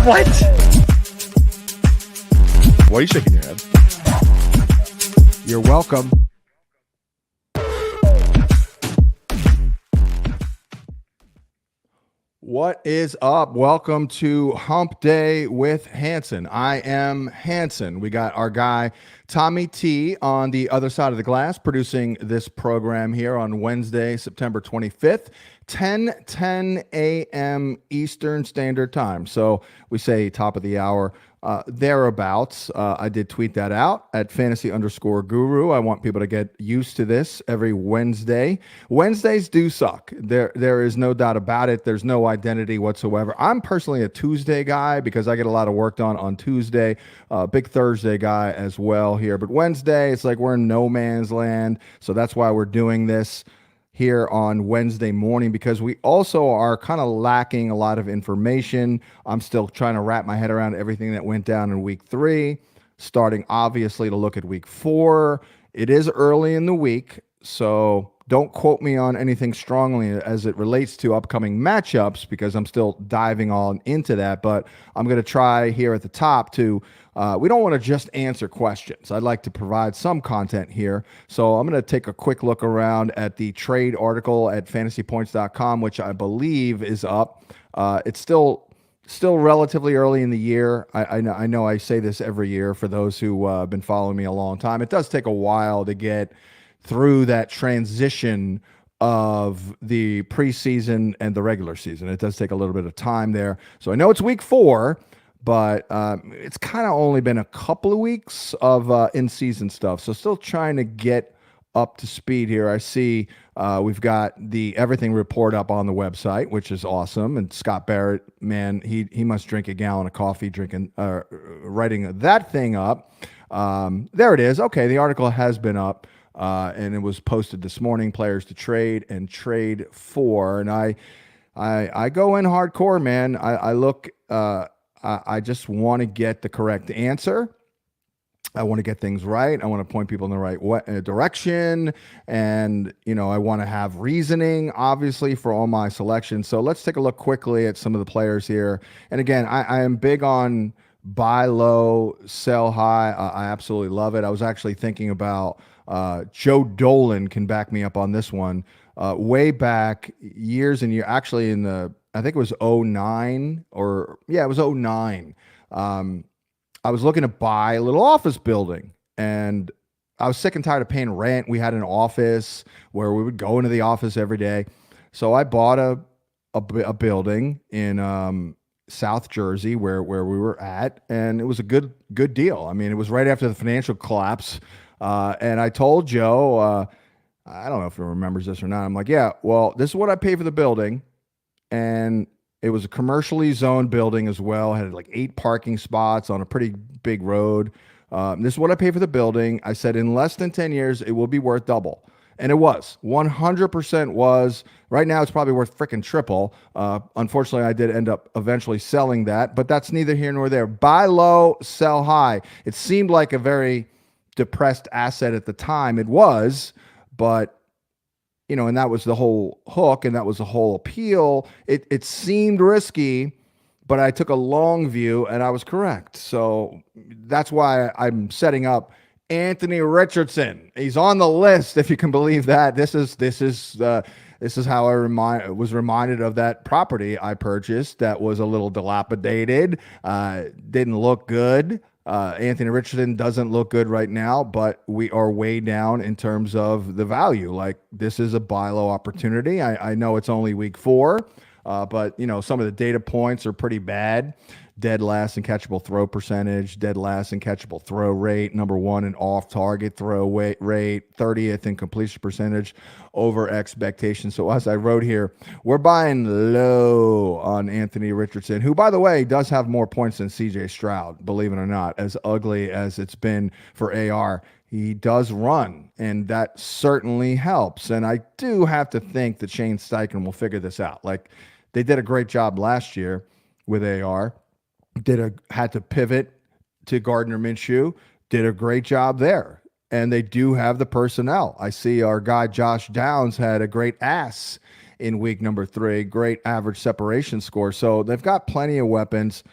What? Why are you shaking your head? You're welcome. What is up? Welcome to Hump Day with Hansen. I am Hansen. We got our guy Tommy T on the other side of the glass producing this program here on Wednesday, September 25th, 10:10 a.m. Eastern Standard Time. So we say top of the hour. Thereabouts. I did tweet that out at fantasy_guru. I want people to get used to this every Wednesday. Wednesdays do suck. There is no doubt about it. There's no identity whatsoever. I'm personally a Tuesday guy because I get a lot of work done on Tuesday. Big Thursday guy as well here. But Wednesday, it's like we're in no man's land. So that's why we're doing this here on Wednesday morning, because we also are kind of lacking a lot of information. I'm still trying to wrap my head around everything that went down in week 3, starting obviously to look at week 4. It is early in the week, so don't quote me on anything strongly as it relates to upcoming matchups, because I'm still diving on into that. But I'm going to try here at the top to we don't want to just answer questions. I'd like to provide some content here. So I'm going to take a quick look around at the trade article at FantasyPoints.com, which I believe is up. It's still relatively early in the year. I know I say this every year for those who have been following me a long time. It does take a while to get through that transition of the preseason and the regular season. It does take a little bit of time there. So I know it's week 4, but it's kind of only been a couple of weeks of in-season stuff. So still trying to get up to speed here. I see we've got the everything report up on the website, which is awesome. And Scott Barrett, man, he must drink a gallon of coffee writing that thing up. There it is. Okay, the article has been up. And it was posted this morning, players to trade and trade for. And I go in hardcore, man. I look, I just want to get the correct answer. I want to get things right. I want to point people in the right direction. And, I want to have reasoning, obviously, for all my selections. So let's take a look quickly at some of the players here. And again, I am big on buy low, sell high. I absolutely love it. I was actually thinking about Joe Dolan can back me up on this one. Way back years and years, actually I think it was 09 it was 09. I was looking to buy a little office building, and I was sick and tired of paying rent. We had an office where we would go into the office every day. So I bought a building in South Jersey where we were at, and it was a good deal. I mean, it was right after the financial collapse. And I told Joe, I don't know if he remembers this or not. I'm like, yeah, well, this is what I pay for the building. And it was a commercially zoned building as well. It had like 8 parking spots on a pretty big road. This is what I pay for the building. I said, in less than 10 years, it will be worth double. And it was. 100% was. Right now, it's probably worth freaking triple. Unfortunately, I did end up eventually selling that. But that's neither here nor there. Buy low, sell high. It seemed like a very depressed asset at the time. It was, but and that was the whole hook, and that was the whole appeal. It seemed risky, but I took a long view and I was correct. So that's why I'm setting up Anthony Richardson. He's on the list, if you can believe that. This is how I was reminded of that property I purchased that was a little dilapidated, didn't look good. Anthony Richardson doesn't look good right now, but we are way down in terms of the value. Like, this is a buy low opportunity. I know it's only week 4, but some of the data points are pretty bad. Dead last in catchable throw percentage, dead last in catchable throw rate, number 1 in off-target throw rate, 30th in completion percentage over expectation. So as I wrote here, we're buying low on Anthony Richardson, who, by the way, does have more points than C.J. Stroud, believe it or not, as ugly as it's been for AR. He does run, and that certainly helps. And I do have to think that Shane Steichen will figure this out. Like, they did a great job last year with AR. Had to pivot to Gardner Minshew, did a great job there. And they do have the personnel. I see our guy Josh Downs had a great ass in week number 3, great average separation score. So they've got plenty of weapons.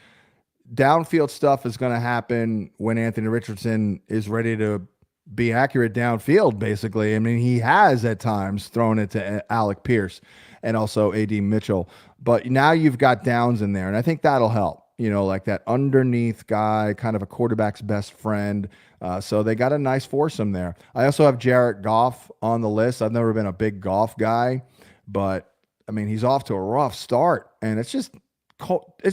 downfield stuff is going to happen when Anthony Richardson is ready to be accurate downfield, basically. I mean, he has at times thrown it to Alec Pierce and also A.D. Mitchell. But now you've got Downs in there, and I think that'll help. Like that underneath guy, kind of a quarterback's best friend. So they got a nice foursome there. I also have Jared Goff on the list. I've never been a big Goff guy, but I mean, he's off to a rough start, and it's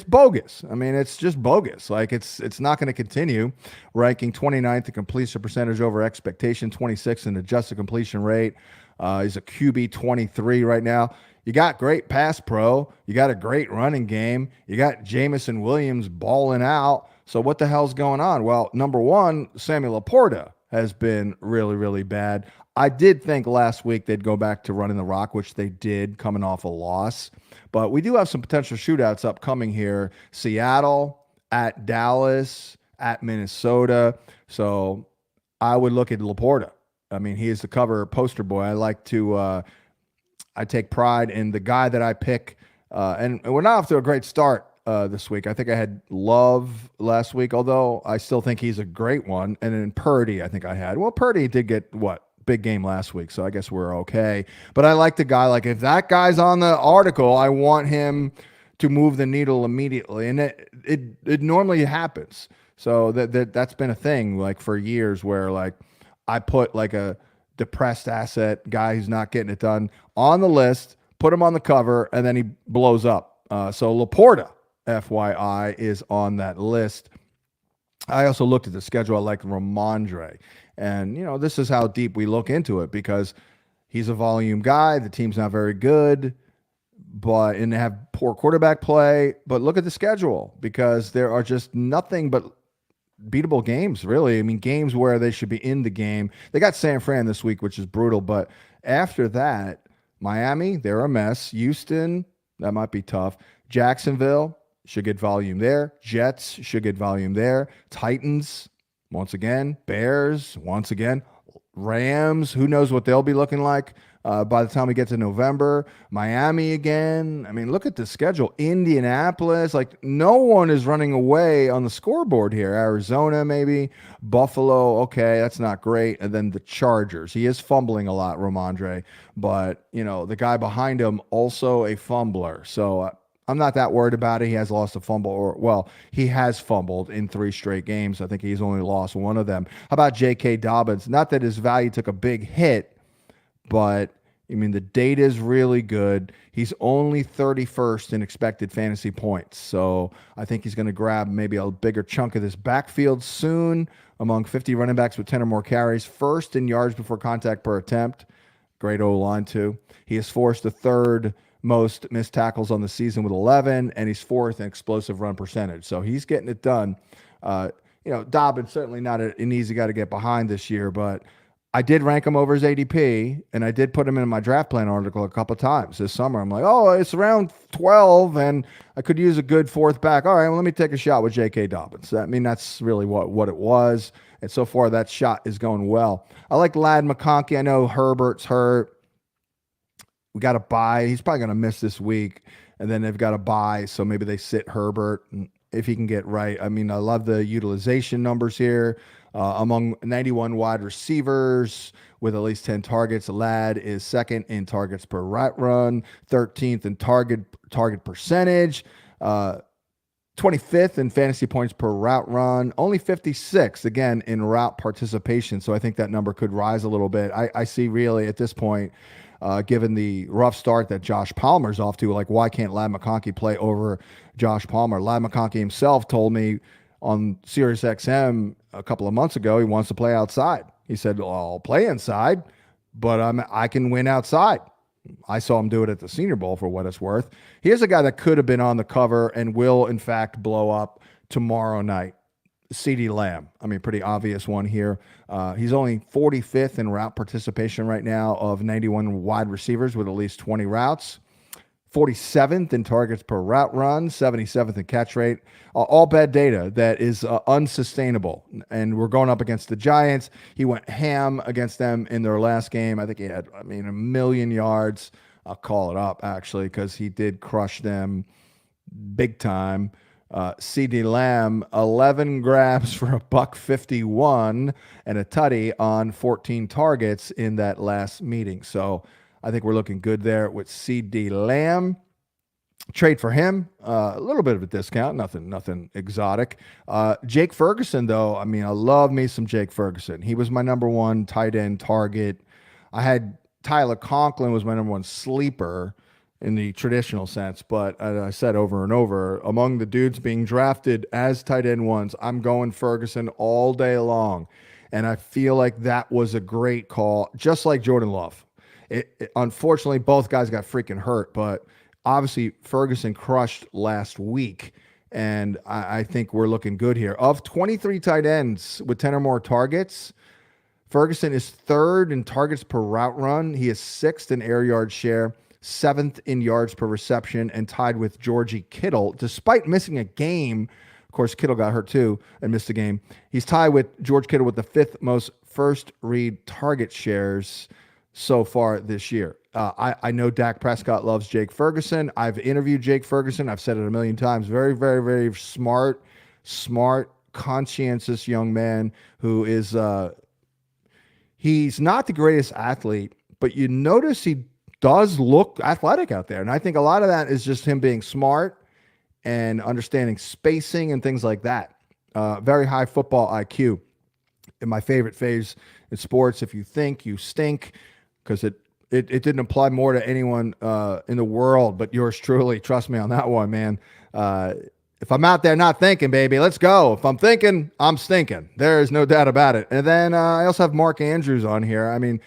bogus. I mean, it's just bogus. Like it's not going to continue. Ranking 29th in completion percentage over expectation, 26th in adjusted completion rate. He's a QB 23 right now. You got great pass pro. You got a great running game. You got Jamison Williams balling out. So what the hell's going on? Well, number one, Samuel Laporta has been really, really bad. I did think last week they'd go back to running the rock, which they did coming off a loss. But we do have some potential shootouts upcoming here. Seattle, at Dallas, at Minnesota. So I would look at Laporta. I mean, he is the cover poster boy. I take pride in the guy that I pick. And we're not off to a great start this week. I think I had Love last week, although I still think he's a great one. And then Purdy, I think I had. Well, Purdy did get big game last week, so I guess we're okay. But I like the guy. Like, if that guy's on the article, I want him to move the needle immediately. And it normally happens. So that's been a thing like for years where like I put like a depressed asset guy who's not getting it done on the list, put him on the cover, and then he blows up. So Laporta, FYI, is on that list. I also looked at the schedule. I like Ramondre. And, this is how deep we look into it because he's a volume guy. The team's not very good, and they have poor quarterback play. But look at the schedule because there are just nothing but beatable games, really. I mean, games where they should be in the game. They got San Fran this week, which is brutal. But after that, Miami, they're a mess. Houston, that might be tough. Jacksonville should get volume there. Jets should get volume there. Titans, once again. Bears, once again. Rams, who knows what they'll be looking like by the time we get to November. Miami again. I mean, look at the schedule. Indianapolis, like no one is running away on the scoreboard here. Arizona, maybe. Buffalo, okay, that's not great. And then the Chargers. He is fumbling a lot, Ramondre. But, the guy behind him, also a fumbler. So I'm not that worried about it. He has lost a fumble, he has fumbled in 3 straight games. I think he's only lost one of them. How about J.K. Dobbins? Not that his value took a big hit, but, I mean, the data is really good. He's only 31st in expected fantasy points. So I think he's going to grab maybe a bigger chunk of this backfield soon among 50 running backs with 10 or more carries. First in yards before contact per attempt. Great O-line, too. He has forced the third most missed tackles on the season with 11, and he's 4th in explosive run percentage. So he's getting it done. Dobbins certainly not an easy guy to get behind this year, but I did rank him over his ADP, and I did put him in my draft plan article a couple of times this summer. I'm like, it's around 12, and I could use a good 4th back. All right, well, let me take a shot with J.K. Dobbins. I mean, that's really what it was, and so far that shot is going well. I like Ladd McConkey. I know Herbert's hurt. We got to buy. He's probably going to miss this week, and then they've got to buy, so maybe they sit Herbert if he can get right. I mean, I love the utilization numbers here. Among 91 wide receivers with at least 10 targets, Ladd is 2nd in targets per route run, 13th in target percentage, 25th in fantasy points per route run, only 56th, again, in route participation. So I think that number could rise a little bit. I see really at this point, given the rough start that Josh Palmer's off to, like, why can't Ladd McConkey play over Josh Palmer? Ladd McConkey himself told me on Sirius XM a couple of months ago he wants to play outside. He said, I'll play inside, but I can win outside. I saw him do it at the Senior Bowl for what it's worth. Here's a guy that could have been on the cover and will, in fact, blow up tomorrow night. CeeDee Lamb. I mean, pretty obvious one here. He's only 45th in route participation right now of 91 wide receivers with at least 20 routes. 47th in targets per route run, 77th in catch rate. All bad data that is unsustainable. And we're going up against the Giants. He went ham against them in their last game. I think he had, 1 million yards. I'll call it up, actually, because he did crush them big time. CD Lamb, 11 grabs for a buck 51 and a tutty on 14 targets in that last meeting. So I think we're looking good there with CD Lamb. Trade for him, a little bit of a discount, nothing exotic. Jake Ferguson, though, I mean, I love me some Jake Ferguson. He was my number one tight end target. I had Tyler Conklin was my number one sleeper in the traditional sense, but as I said over and over, among the dudes being drafted as tight end ones, I'm going Ferguson all day long. And I feel like that was a great call, just like Jordan Love. Unfortunately, both guys got freaking hurt, but obviously Ferguson crushed last week, and I think we're looking good here. Of 23 tight ends with 10 or more targets, Ferguson is third in targets per route run. He is sixth in air yard share, seventh in yards per reception, and tied with Georgie Kittle, despite missing a game. Of course, Kittle got hurt too and missed a game. He's tied with George Kittle with the fifth most first read target shares so far this year. I know Dak Prescott loves Jake Ferguson. I've interviewed Jake Ferguson. I've said it a million times. Very, very, very smart, conscientious young man who is he's not the greatest athlete, but you notice he does look athletic out there. And I think a lot of that is just him being smart and understanding spacing and things like that. Very high football IQ. In my favorite phase in sports, if you think, you stink, because it didn't apply more to anyone in the world but yours truly. Trust me on that one, man. If I'm out there not thinking, baby, let's go. If I'm thinking, I'm stinking. There is no doubt about it. And then I also have Mark Andrews on here. I mean,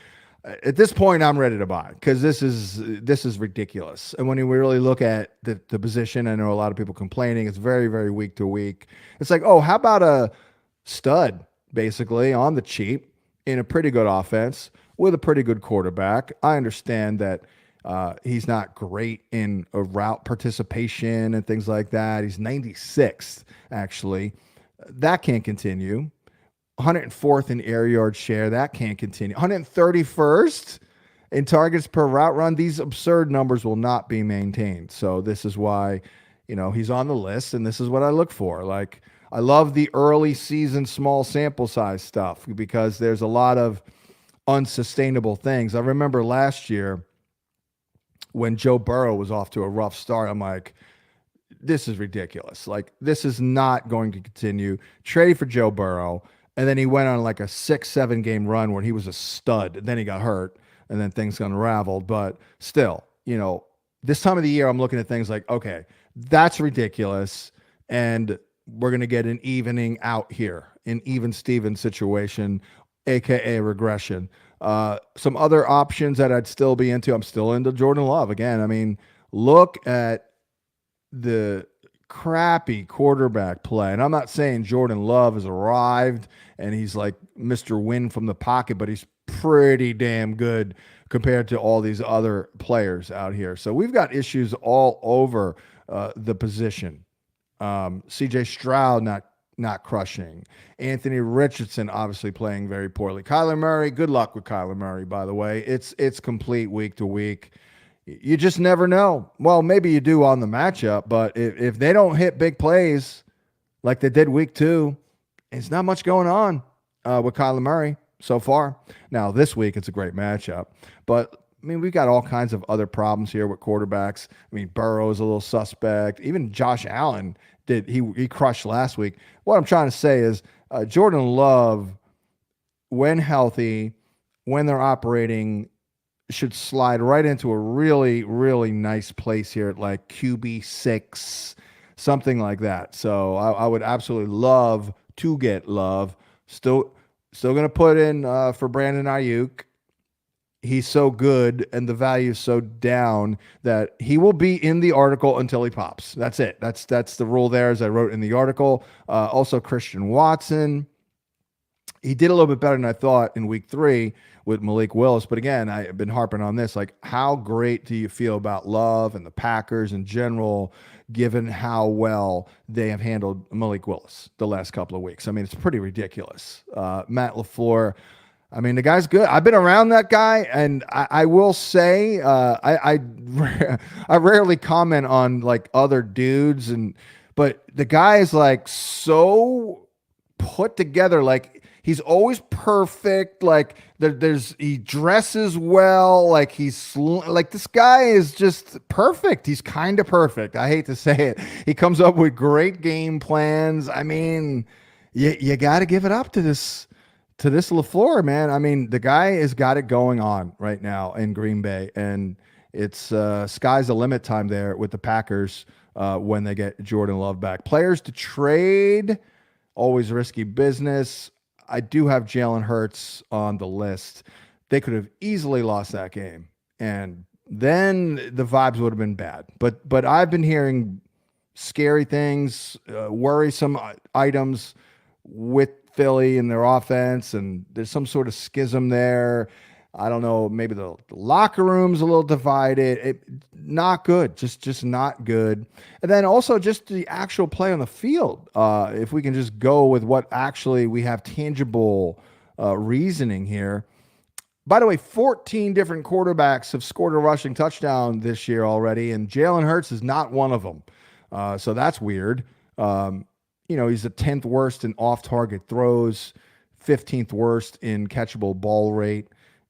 at this point, I'm ready to buy because this is ridiculous. And when we really look at the position, I know a lot of people complaining. It's very, very week to week. It's like, oh, how about a stud, basically, on the cheap in a pretty good offense with a pretty good quarterback. I understand that he's not great in a route participation and things like that. He's 96th, actually. That can't continue. 104th in air yard share. That can't continue. 131st in targets per route run. These absurd numbers will not be maintained. So this is why, he's on the list, and this is what I look for. Like, I love the early season small sample size stuff because there's a lot of unsustainable things. I remember last year when Joe Burrow was off to a rough start, I'm like, this is ridiculous. Like, this is not going to continue. Trade for Joe Burrow. And then he went on like a 6-7 game run where he was a stud. Then he got hurt, and then things unraveled. But still, this time of the year, I'm looking at things like, okay, that's ridiculous. And we're going to get an evening out here, an even Steven situation, AKA regression. Some other options that I'd still be into. I'm still into Jordan Love. Again, I mean, look at the crappy quarterback play. And I'm not saying Jordan Love has arrived and he's like Mr. Win from the pocket, but he's pretty damn good compared to all these other players out here. So we've got issues all over the position. CJ Stroud not crushing. Anthony Richardson obviously playing very poorly. Kyler Murray, good luck with Kyler Murray, by the way. It's complete week to week. You just never know. Well, maybe you do on the matchup, but if they don't hit big plays like they did week 2, it's not much going on with Kyler Murray so far. Now, this week, it's a great matchup. But, I mean, we've got all kinds of other problems here with quarterbacks. I mean, Burrow's a little suspect. Even Josh Allen, he crushed last week. What I'm trying to say is Jordan Love, when healthy, when they're operating, should slide right into a really, really nice place here at like QB6, something like that. So I would absolutely love to get Love. Still going to put in for Brandon Ayuk. He's so good and the value is so down that he will be in the article until he pops. That's it. That's the rule there, as I wrote in the article. Also, Christian Watson. He did a little bit better than I thought in week 3 with Malik Willis. But again, I've been harping on this. Like, how great do you feel about Love and the Packers in general, given how well they have handled Malik Willis the last couple of weeks? I mean, it's pretty ridiculous. Matt LaFleur, I mean, the guy's good. I've been around that guy, and I will say I rarely comment on like other dudes, but the guy is like so put together. Like he's always perfect. Like he dresses well. Like like this guy is just perfect. He's kind of perfect. I hate to say it. He comes up with great game plans. I mean, you got to give it up to this LaFleur, man. I mean, the guy has got it going on right now in Green Bay, and it's sky's the limit time there with the Packers when they get Jordan Love back. Players to trade, always risky business. I do have Jalen Hurts on the list. They could have easily lost that game, and then the vibes would have been bad. But I've been hearing scary things, worrisome items with Philly and their offense, and there's some sort of schism there. I don't know. Maybe the locker room's a little divided. Not good. Just not good. And then also just the actual play on the field. If we can just go with what actually we have tangible reasoning here. By the way, 14 different quarterbacks have scored a rushing touchdown this year already, and Jalen Hurts is not one of them. So that's weird. He's the 10th worst in off-target throws, 15th worst in catchable ball rate.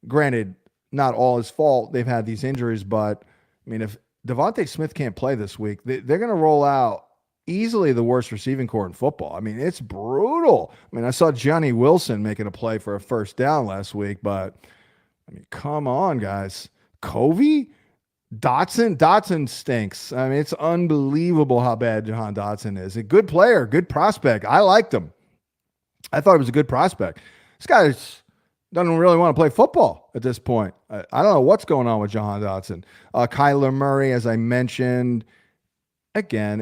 Granted, not all his fault. They've had these injuries, but I mean, if Devontae Smith can't play this week, they're going to roll out easily the worst receiving core in football. I mean, it's brutal. I mean, I saw Johnny Wilson making a play for a first down last week, but I mean, come on, guys. Covey? Dotson stinks. I mean, it's unbelievable how bad Jahan Dotson is. A good player, good prospect. I liked him. I thought he was a good prospect. This guy doesn't really want to play football at this point. I don't know what's going on with Jahan Dotson. Kyler Murray, as I mentioned, again,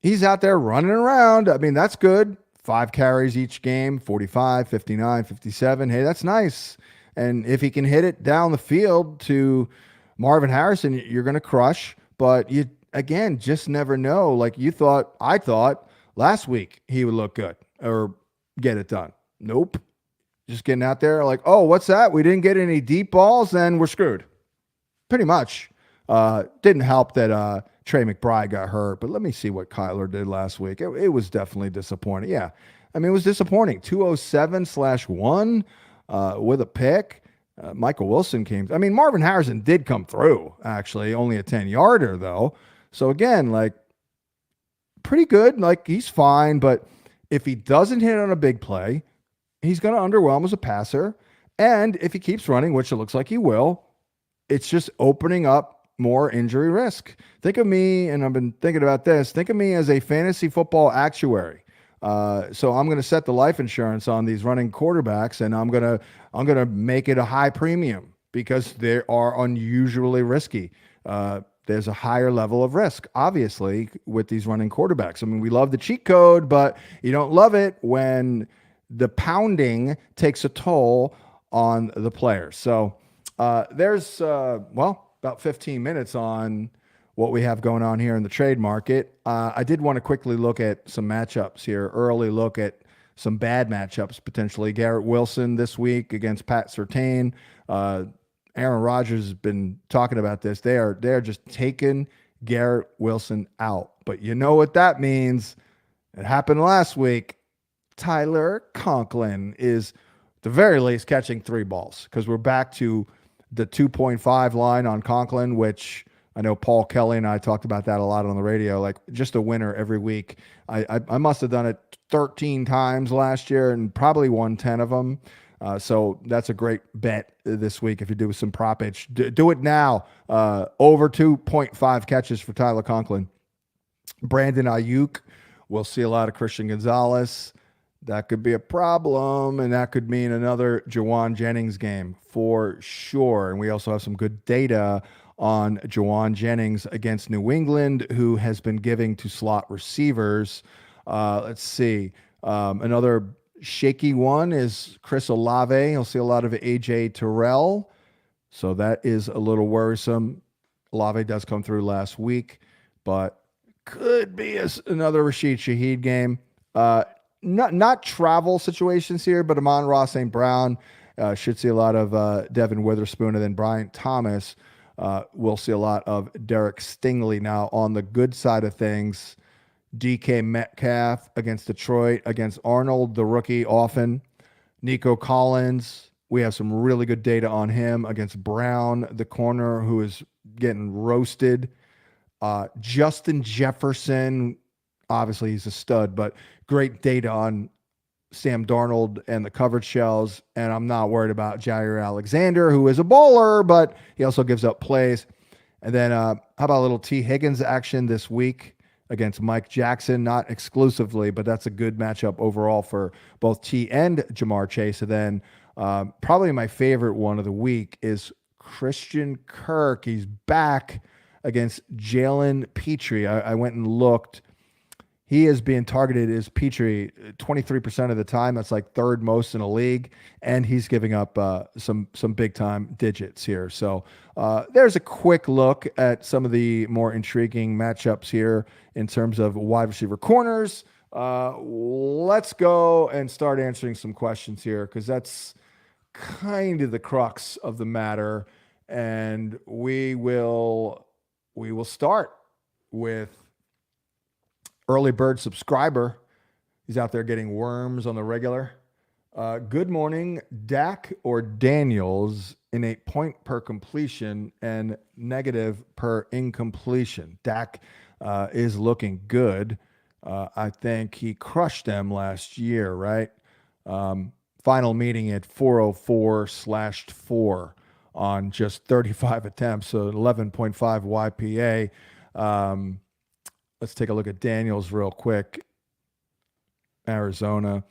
he's out there running around. I mean, that's good. 5 carries each game, 45, 59, 57. Hey, that's nice. And if he can hit it down the field to Marvin Harrison, you're going to crush. But you, again, just never know. Like I thought last week he would look good or get it done. Nope. Just getting out there like, oh, what's that? We didn't get any deep balls, then we're screwed. Pretty much. Didn't help that Trey McBride got hurt, but let me see what Kyler did last week. It was definitely disappointing. Yeah. I mean, it was disappointing. 207/1 with a pick. Michael Wilson came. I mean, Marvin Harrison did come through, actually. Only a 10-yarder, though. So, again, like, pretty good. Like, he's fine, but if he doesn't hit on a big play, he's going to underwhelm as a passer. And if he keeps running, which it looks like he will, it's just opening up more injury risk. Think of me, and I've been thinking about this, think of me as a fantasy football actuary. So I'm going to set the life insurance on these running quarterbacks, and I'm going to make it a high premium because they are unusually risky. There's a higher level of risk, obviously, with these running quarterbacks. I mean, we love the cheat code, but you don't love it when the pounding takes a toll on the players. So there's, about 15 minutes on what we have going on here in the trade market. I did want to quickly look at some matchups here, early look at some bad matchups potentially. Garrett Wilson this week against Pat Surtain. Aaron Rodgers has been talking about this. They're just taking Garrett Wilson out. But you know what that means? It happened last week. Tyler Conklin is, at the very least, catching 3 balls because we're back to the 2.5 line on Conklin, which I know Paul Kelly and I talked about that a lot on the radio, like just a winner every week. I must have done it 13 times last year and probably won 10 of them. So that's a great bet this week if you do some propage. Do it now. Over 2.5 catches for Tyler Conklin. Brandon Ayuk. We'll see a lot of Christian Gonzalez. That could be a problem, and that could mean another Jawan Jennings game for sure. And we also have some good data on Jawan Jennings against New England, who has been giving to slot receivers. Let's see. Another shaky one is Chris Olave. He'll see a lot of A.J. Terrell. So that is a little worrisome. Olave does come through last week, but could be another Rashid Shaheed game. Not travel situations here, but Amon-Ra St. Brown should see a lot of Devin Witherspoon, and then Bryant Thomas will see a lot of Derek Stingley. Now, on the good side of things, DK Metcalf against Detroit, against Arnold, the rookie, often. Nico Collins, we have some really good data on him against Brown, the corner, who is getting roasted. Justin Jefferson, obviously he's a stud, but great data on Sam Darnold and the coverage shells. And I'm not worried about Jair Alexander, who is a bowler, but he also gives up plays. And then how about a little T. Higgins action this week against Mike Jackson? Not exclusively, but that's a good matchup overall for both T and Jamar Chase. And then probably my favorite one of the week is Christian Kirk. He's back against Jalen Petrie. I went and looked. He is being targeted as Petrie 23% of the time. That's like third most in the league. And he's giving up some big time digits here. So there's a quick look at some of the more intriguing matchups here in terms of wide receiver corners. Let's go and start answering some questions here, because that's kind of the crux of the matter. And we will start with early bird subscriber. He's out there getting worms on the regular. Good morning, Dak or Daniels in a point per completion and negative per incompletion. Dak is looking good. I think he crushed them last year, right? Final meeting at 404/4 on just 35 attempts, so 11.5 YPA. Let's take a look at Daniels real quick. Arizona.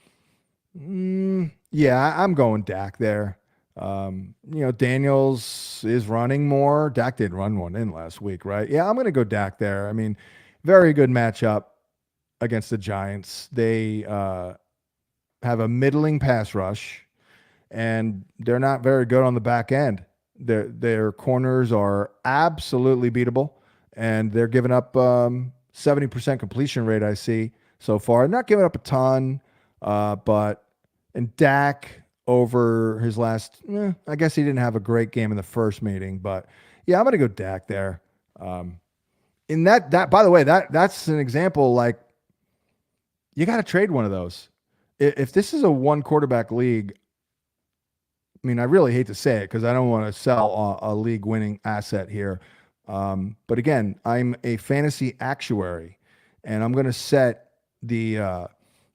Yeah, I'm going Dak there. Daniels is running more. Dak did run one in last week, right? Yeah, I'm going to go Dak there. I mean, very good matchup against the Giants. They have a middling pass rush, and they're not very good on the back end. Their corners are absolutely beatable, and they're giving up 70% completion rate, I see so far. Not giving up a ton, but and Dak over his last, I guess he didn't have a great game in the first meeting, but yeah, I'm going to go Dak there. In that, by the way, that's an example, like, you got to trade one of those. If this is a one quarterback league, I mean, I really hate to say it because I don't want to sell a league winning asset here. But again, I'm a fantasy actuary, and I'm going to set the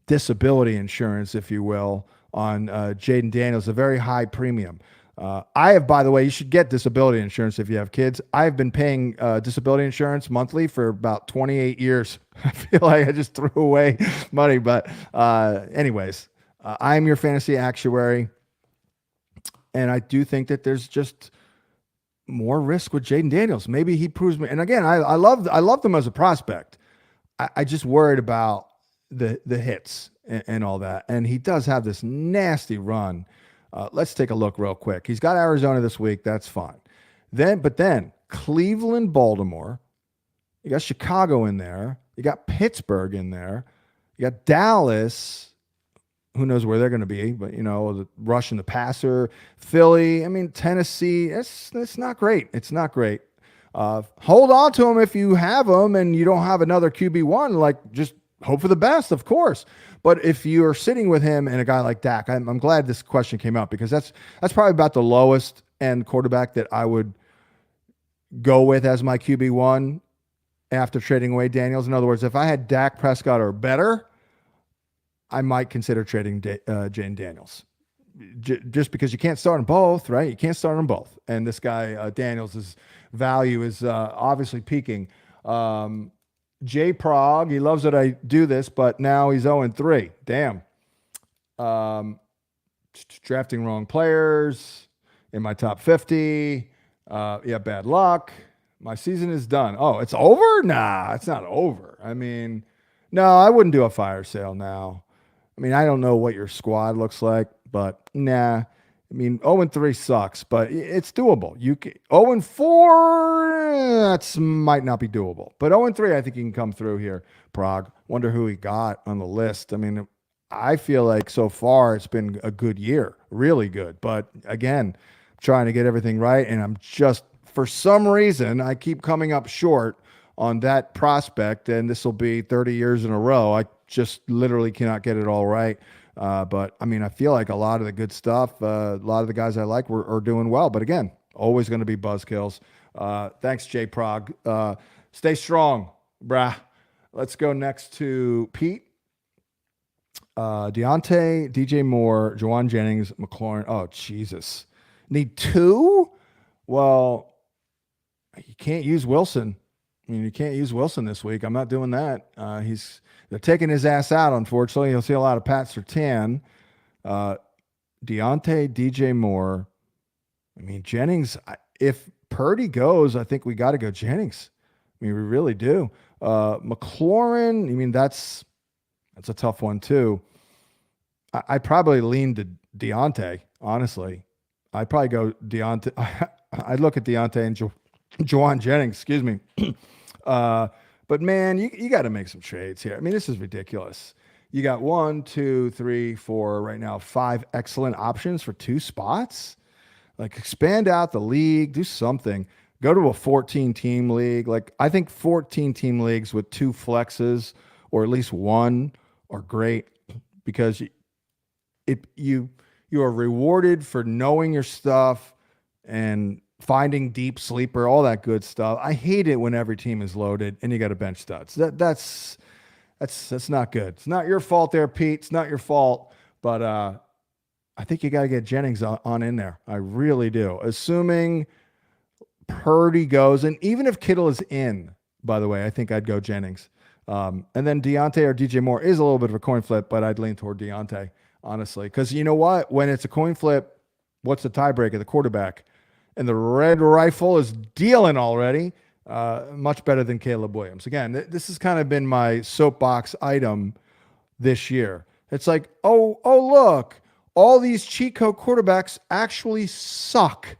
disability insurance, if you will, on Jaden Daniels, a very high premium. I have, by the way, you should get disability insurance if you have kids. I've been paying disability insurance monthly for about 28 years. I feel like I just threw away money. But anyways, I'm your fantasy actuary, and I do think that there's just more risk with Jaden Daniels. Maybe he proves me. And again, I love him as a prospect. I just worried about the hits and all that. And he does have this nasty run. Let's take a look real quick. He's got Arizona this week. That's fine. But then Cleveland, Baltimore. You got Chicago in there. You got Pittsburgh in there. You got Dallas. Who knows where they're going to be, but the rushing the passer, Philly. I mean, Tennessee. It's not great. It's not great. Hold on to him if you have him and you don't have another QB1. Like, just hope for the best, of course. But if you're sitting with him and a guy like Dak, I'm glad this question came up, because that's probably about the lowest end quarterback that I would go with as my QB1 after trading away Daniels. In other words, if I had Dak Prescott or better, I might consider trading Jaden Daniels, just because you can't start them both, right? You can't start them both. And this guy, Daniels' value is obviously peaking. J Prog, he loves that I do this, but now he's 0-3. Damn. Drafting wrong players in my top 50. Yeah, bad luck. My season is done. Oh, it's over? Nah, it's not over. I mean, no, I wouldn't do a fire sale now. I mean, I don't know what your squad looks like, but nah. I mean, 0-3 sucks, but it's doable. 0-4, that might not be doable. But 0-3, I think you can come through here, Prague. Wonder who he got on the list. I mean, I feel like so far it's been a good year, really good. But again, trying to get everything right, and I'm just, for some reason, I keep coming up short on that prospect, and this will be 30 years in a row. I just literally cannot get it all right. But I mean, I feel like a lot of the good stuff, a lot of the guys I like are doing well. But again, always going to be buzzkills. Thanks, J Prog. Stay strong, brah. Let's go next to Pete. Deontay, DJ Moore, Juwan Jennings, McLaurin. Oh, Jesus. Need 2? Well, you can't use Wilson. I mean, you can't use Wilson this week. I'm not doing that. They're taking his ass out, unfortunately. You'll see a lot of Pat Surtain. Deontay, DJ Moore. I mean, Jennings, if Purdy goes, I think we got to go Jennings. I mean, we really do. McLaurin, I mean, that's a tough one, too. I probably lean to Deontay, honestly. I'd probably go Deontay. I'd look at Deontay and Juwan Jennings, excuse me. But, man, you got to make some trades here. I mean, this is ridiculous. You got 1, 2, 3, 4, right now, 5 excellent options for 2 spots. Like, expand out the league, do something. Go to a 14-team league. Like, I think 14-team leagues with 2 flexes or at least 1 are great because you are rewarded for knowing your stuff and finding deep sleeper, all that good stuff. I hate it when every team is loaded and you got to bench studs. That's not good. It's not your fault there, Pete. It's not your fault. But I think you got to get Jennings on in there. I really do. Assuming Purdy goes, and even if Kittle is in, by the way, I think I'd go Jennings. And then Deontay or DJ Moore is a little bit of a coin flip, but I'd lean toward Deontay, honestly. Because you know what? When it's a coin flip, what's the tiebreaker? The quarterback. And the red rifle is dealing already. Much better than Caleb Williams. Again, this has kind of been my soapbox item this year. It's like, oh, look, all these cheat code quarterbacks actually suck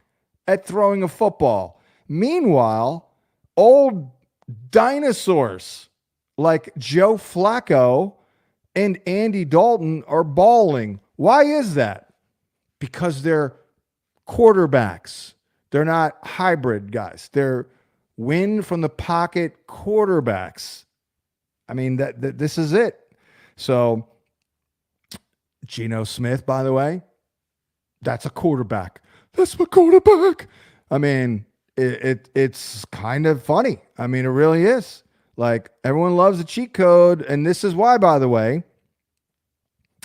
at throwing a football. Meanwhile, old dinosaurs like Joe Flacco and Andy Dalton are balling. Why is that? Because they're quarterbacks. They're not hybrid guys. They're win from the pocket quarterbacks. I mean, this is it. So Geno Smith, by the way, that's a quarterback. That's my quarterback. I mean, it's kind of funny. I mean, it really is. Like, everyone loves a cheat code. And this is why, by the way,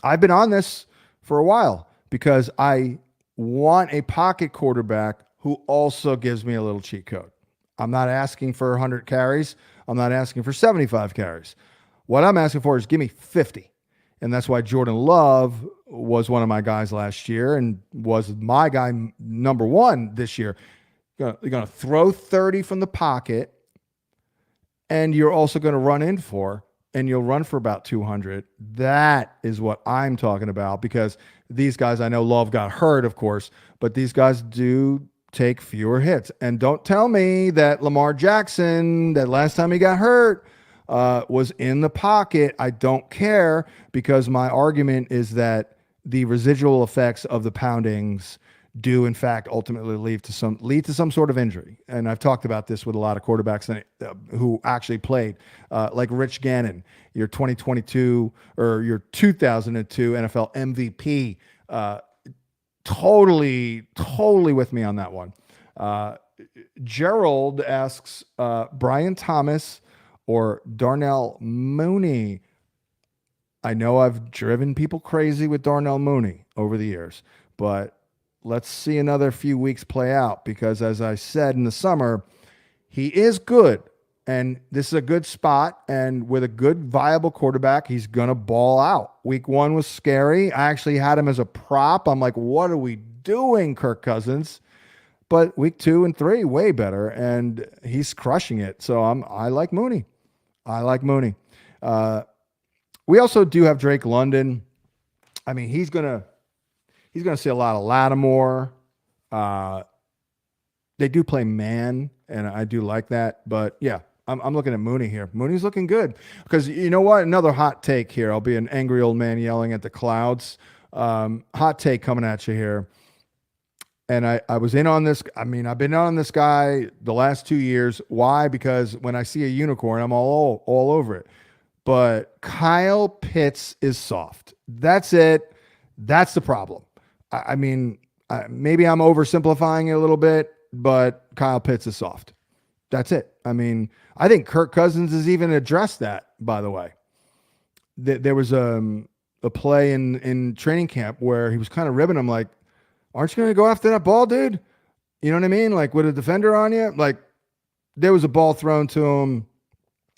I've been on this for a while because I want a pocket quarterback who also gives me a little cheat code. I'm not asking for 100 carries. I'm not asking for 75 carries. What I'm asking for is give me 50. And that's why Jordan Love was one of my guys last year and was my guy number 1 this year. You're going to throw 30 from the pocket, and you're also going to run in for, and you'll run for about 200. That is what I'm talking about because these guys, I know Love got hurt, of course, but these guys do take fewer hits. And don't tell me that Lamar Jackson, that last time he got hurt, was in the pocket. I don't care because my argument is that the residual effects of the poundings do in fact ultimately lead to some sort of injury. And I've talked about this with a lot of quarterbacks who actually played, like Rich Gannon, your 2022 or your 2002 NFL MVP. Totally with me on that one. Gerald asks, Brian Thomas or Darnell Mooney. I know I've driven people crazy with Darnell Mooney over the years, but let's see another few weeks play out because, as I said in the summer, he is good. And this is a good spot. And with a good, viable quarterback, he's going to ball out. Week 1 was scary. I actually had him as a prop. I'm like, what are we doing, Kirk Cousins? But week 2 and 3, way better. And he's crushing it. So I like Mooney. We also do have Drake London. I mean, he's gonna see a lot of Lattimore. They do play man, and I do like that. But yeah, I'm looking at Mooney here. Mooney's looking good because you know what? Another hot take here. I'll be an angry old man yelling at the clouds. Hot take coming at you here. And I was in on this. I mean, I've been on this guy the last 2 years. Why? Because when I see a unicorn, I'm all over it. But Kyle Pitts is soft. That's it. That's the problem. I mean, maybe I'm oversimplifying it a little bit, but Kyle Pitts is soft. That's it. I mean, I think Kirk Cousins has even addressed that, by the way. There was a play in training camp where he was kind of ribbing him like, aren't you going to go after that ball, dude? You know what I mean? Like with a defender on you? Like there was a ball thrown to him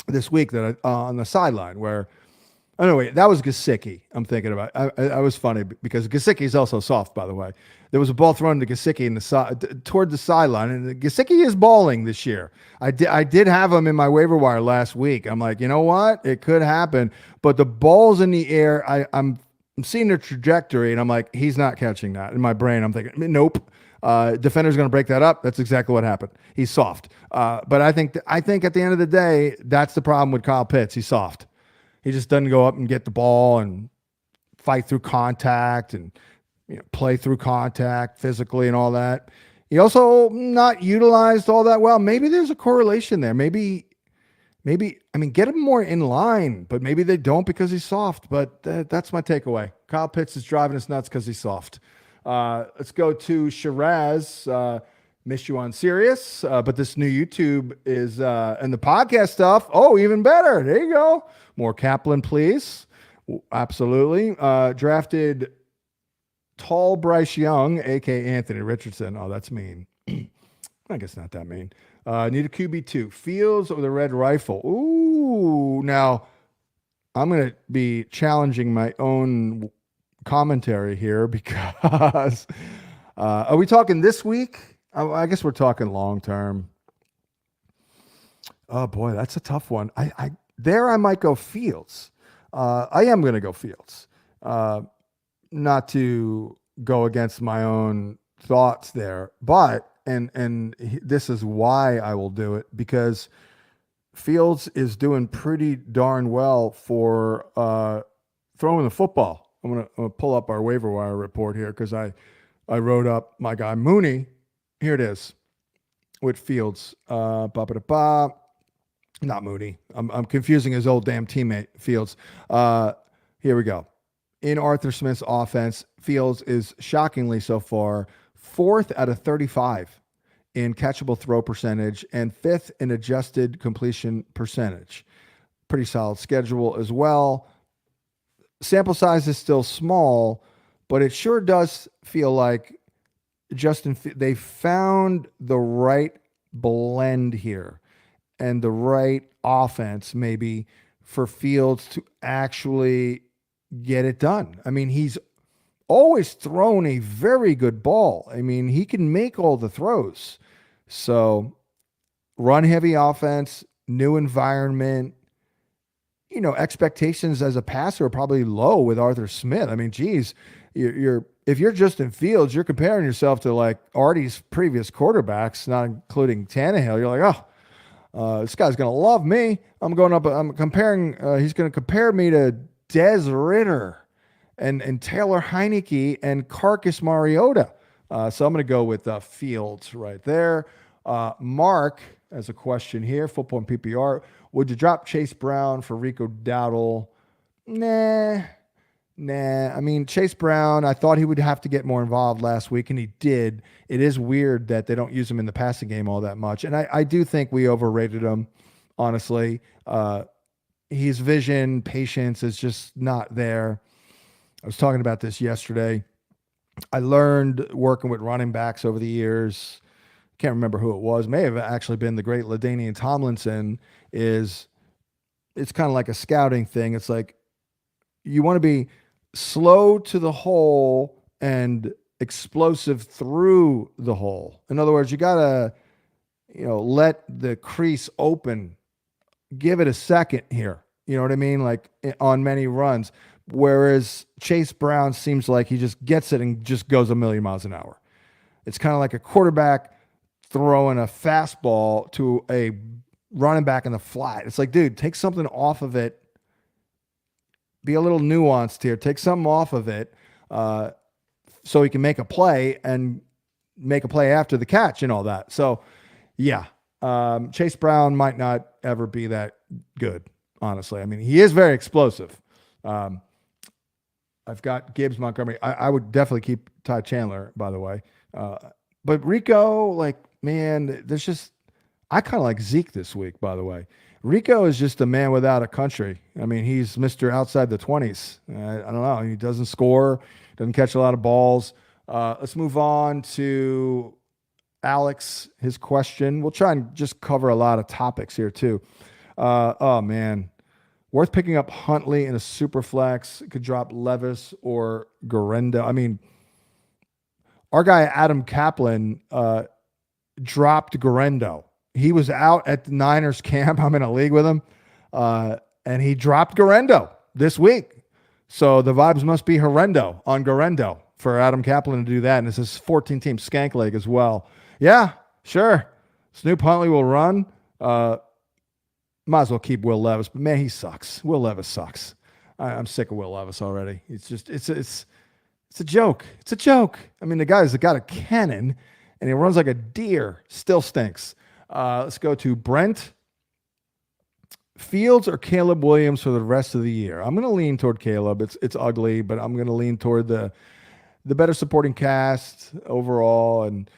this week that on the sideline where, oh no, wait, that was Gesicki. I'm thinking about. I was funny because Gesicki is also soft, by the way. There was a ball thrown to Gesicki in the toward the sideline, and Gesicki is balling this year. I did have him in my waiver wire last week. I'm like, you know what? It could happen, but the ball's in the air. I'm seeing the trajectory, and I'm like, he's not catching that. In my brain, I'm thinking, nope. Defender's going to break that up. That's exactly what happened. He's soft. But I think at the end of the day, that's the problem with Kyle Pitts. He's soft. He just doesn't go up and get the ball and fight through contact and play through contact physically and all that. He also not utilized all that well. Maybe there's a correlation there. Maybe I mean, get him more in line, but maybe they don't because he's soft. But that's my takeaway. Kyle Pitts is driving us nuts because he's soft. Let's go to Shiraz. Missed you on Sirius, but this new YouTube is and the podcast stuff. Oh, even better. There you go. More Kaplan, please. Absolutely. Drafted tall Bryce Young, aka Anthony Richardson. Oh, that's mean. I guess not that mean. Need a QB2. Fields with a red rifle. Ooh. Now, I'm going to be challenging my own commentary here because are we talking this week? I guess we're talking long term. Oh boy, that's a tough one. I might go Fields. I am going to go Fields. Not to go against my own thoughts there, but and this is why I will do it, because Fields is doing pretty darn well for throwing the football. I'm gonna pull up our waiver wire report here because I wrote up my guy Mooney. Here it is with Fields. Not Mooney. I'm confusing his old damn teammate Fields. Here we go. In Arthur Smith's offense, Fields is shockingly so far 4th out of 35 in catchable throw percentage and 5th in adjusted completion percentage. Pretty solid schedule as well. Sample size is still small, but it sure does feel like they found the right blend here and the right offense maybe for Fields to actually get it done. I mean, he's always thrown a very good ball. I mean, he can make all the throws. So run heavy offense, new environment, expectations as a passer are probably low with Arthur Smith. I mean, geez, if you're Justin Fields, you're comparing yourself to like Artie's previous quarterbacks, not including Tannehill. You're like, this guy's going to love me. I'm comparing, he's going to compare me to Des Ridder and Taylor Heineke and Carcass Mariota. So I'm going to go with Fields right there. Mark has a question here. Football and PPR. Would you drop Chase Brown for Rico Dowdle? Nah. I mean, Chase Brown, I thought he would have to get more involved last week, and he did. It is weird that they don't use him in the passing game all that much. And I do think we overrated him, honestly. His vision, patience is just not there. I was talking about this yesterday. I learned working with running backs over the years. Can't remember who it was. May have actually been the great LaDainian Tomlinson. It's kind of like a scouting thing. It's like you want to be slow to the hole and explosive through the hole. In other words, you got to, let the crease open. Give it a second here. You know what I mean? Like on many runs. Whereas Chase Brown seems like he just gets it and just goes a million miles an hour. It's kind of like a quarterback throwing a fastball to a running back in the flat. It's like, dude, take something off of it. Be a little nuanced here. Take something off of it so he can make a play and make a play after the catch and all that. So, yeah, Chase Brown might not ever be that good, honestly. I mean, he is very explosive. I've got Gibbs, Montgomery. I would definitely keep Ty Chandler, by the way. But Rico, like, man, there's just, I kind of like Zeke this week, by the way. Rico is just a man without a country. I mean, he's Mr. outside the 20s. I don't know. He doesn't score, doesn't catch a lot of balls. Let's move on to Alex, his question. We'll try and just cover a lot of topics here, too. Oh, man. Worth picking up Huntley in a super flex. Could drop Levis or Garenda. I mean, our guy Adam Kaplan dropped Garendo. He was out at the Niners camp. I'm in a league with him. And he dropped Garendo this week. So the vibes must be horrendo on Garendo for Adam Kaplan to do that. And it's his 14-team skank league as well. Yeah, sure. Snoop Huntley will run. Might as well keep Will Levis, but man, he sucks. Will Levis sucks. I'm sick of Will Levis already. It's just, it's a joke. It's a joke. I mean, the guy's got a cannon and he runs like a deer. Still stinks. Let's go to Brent. Fields or Caleb Williams for the rest of the year? I'm going to lean toward Caleb. It's ugly, but I'm going to lean toward the better supporting cast overall. And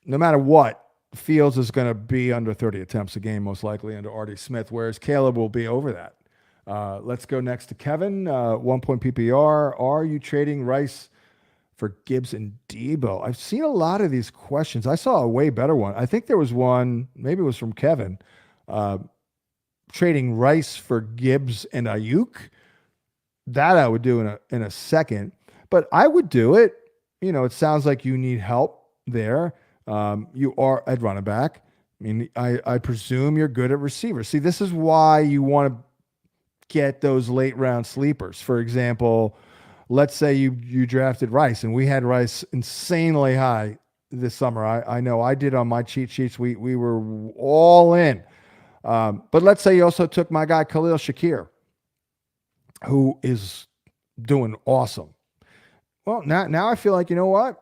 no matter what, Fields is going to be under 30 attempts a game, most likely under Artie Smith, whereas Caleb will be over that. Let's go next to Kevin. 1 point PPR. Are you trading Rice for Gibbs and Debo? I've seen a lot of these questions. I saw a way better one. I think there was one, maybe it was from Kevin, trading Rice for Gibbs and Ayuk. That I would do in a second, but I would do it. You know, it sounds like you need help there. You are at running back. I mean, I presume you're good at receiver. See, this is why you want to get those late round sleepers. For example, let's say you drafted Rice, and we had Rice insanely high this summer. I know I did on my cheat sheets. We were all in. But let's say you also took my guy Khalil Shakir, who is doing awesome. Well, now I feel like, you know what?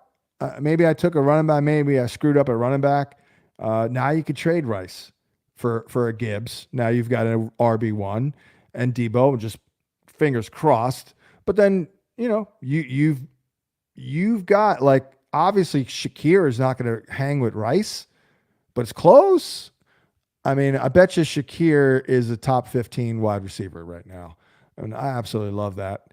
Maybe I took a running back. Maybe I screwed up at running back. Now you could trade Rice for a Gibbs. Now you've got an RB1 and Debo, just fingers crossed. But then, you know, you've got, like, obviously Shakir is not going to hang with Rice, but it's close. I mean, I bet you Shakir is a top 15 wide receiver right now. I mean, I absolutely love that.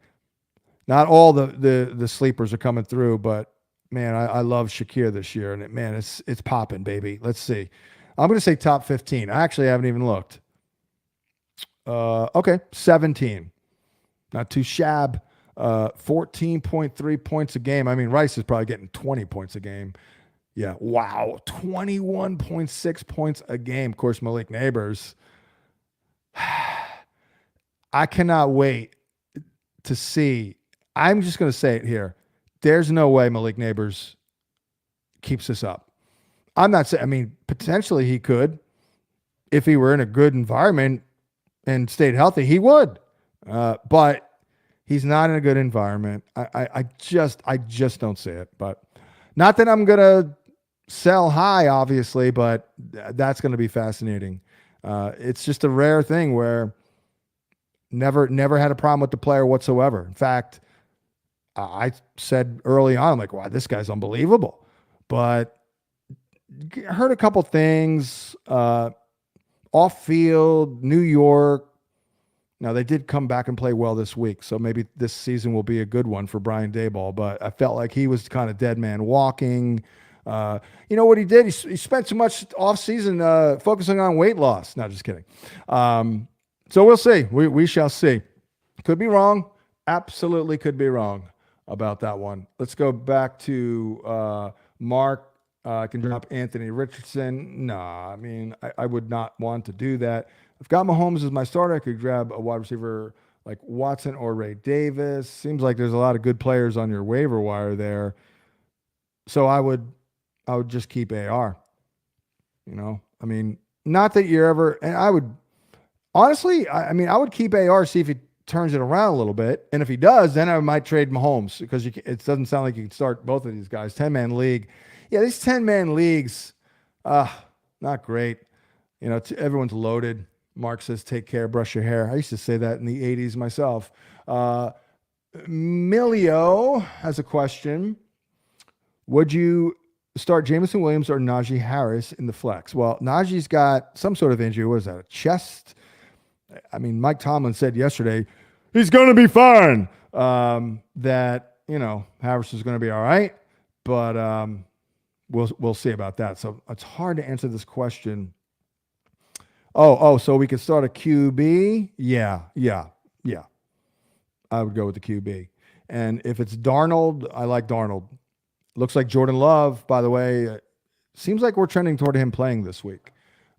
Not all the sleepers are coming through, but man, I love Shakir this year, and it's popping, baby. Let's see. I'm going to say top 15. I actually haven't even looked. Okay, 17. Not too shab. 14.3 points a game. I mean, Rice is probably getting 20 points a game. Yeah, wow. 21.6 points a game. Of course, Malik Neighbors. I cannot wait to see. I'm just going to say it here. There's no way Malik Neighbors keeps this up. I'm not saying, I mean, potentially he could. If he were in a good environment and stayed healthy, he would. But he's not in a good environment. I just don't see it. But not that I'm going to sell high, obviously, but that's going to be fascinating. It's just a rare thing where never had a problem with the player whatsoever. In fact, I said early on, I'm like, wow, this guy's unbelievable. But I heard a couple things off field, New York. Now, they did come back and play well this week, so maybe this season will be a good one for Brian Daboll. But I felt like he was kind of dead man walking. You know what he did? He spent too much offseason focusing on weight loss. No, just kidding. So we'll see. We shall see. Could be wrong. Absolutely could be wrong about that one. Let's go back to Mark. I can drop Anthony Richardson. Nah, I mean, I would not want to do that. I've got Mahomes as my starter. I could grab a wide receiver like Watson or Ray Davis. Seems like there's a lot of good players on your waiver wire there. So I would just keep AR. You know, I mean, not that you're ever, and I would, honestly, I mean, I would keep AR, see if he turns it around a little bit. And if he does, then I might trade Mahomes because it doesn't sound like you can start both of these guys. 10-man league. Yeah, these 10-man leagues, not great. Everyone's loaded. Mark says, take care, brush your hair. I used to say that in the 80s myself. Milio has a question. Would you start Jameson Williams or Najee Harris in the flex? Well, Najee's got some sort of injury. What is that, a chest? I mean, Mike Tomlin said yesterday, he's going to be fine. Harris is going to be all right. But we'll see about that. So it's hard to answer this question. So we could start a QB? Yeah. I would go with the QB. And if it's Darnold, I like Darnold. Looks like Jordan Love, by the way, seems like we're trending toward him playing this week.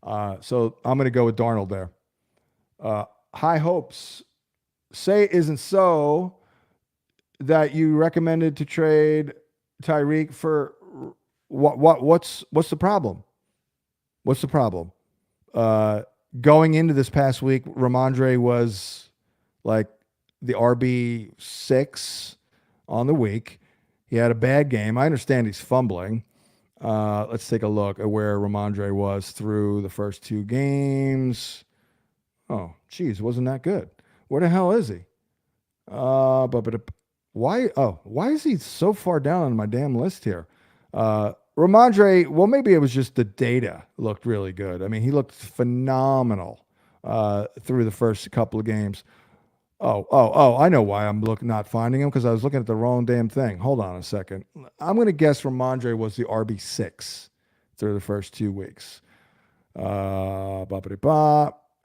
So I'm going to go with Darnold there. High hopes. Say isn't so that you recommended to trade Tyreek for what's the problem? What's the problem? Going into this past week, Ramondre was like the RB6 on the week. He had a bad game. I understand he's fumbling. Let's take a look at where Ramondre was through the first two games. Oh, geez, wasn't that good. Where the hell is he? Why is he so far down on my damn list here? Ramondre, well, maybe it was just the data looked really good. I mean, he looked phenomenal through the first couple of games. I know why I'm not finding him, because I was looking at the wrong damn thing. Hold on a second. I'm going to guess Ramondre was the RB6 through the first 2 weeks. And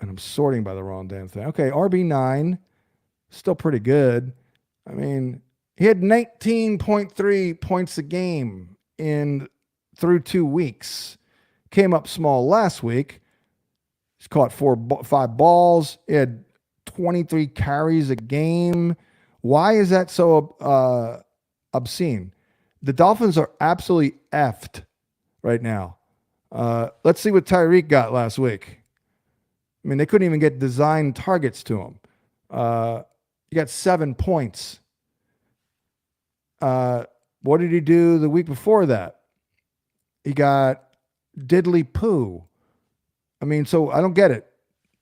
I'm sorting by the wrong damn thing. Okay, RB9, still pretty good. I mean, he had 19.3 points a game through 2 weeks. Came up small last week. He's caught 5 balls. He had 23 carries a game. Why is that so obscene? The Dolphins are absolutely effed right now. Let's see what Tyreek got last week. I mean, they couldn't even get design targets to him. He got 7 points. What did he do the week before that? He got diddly poo. I mean, so I don't get it.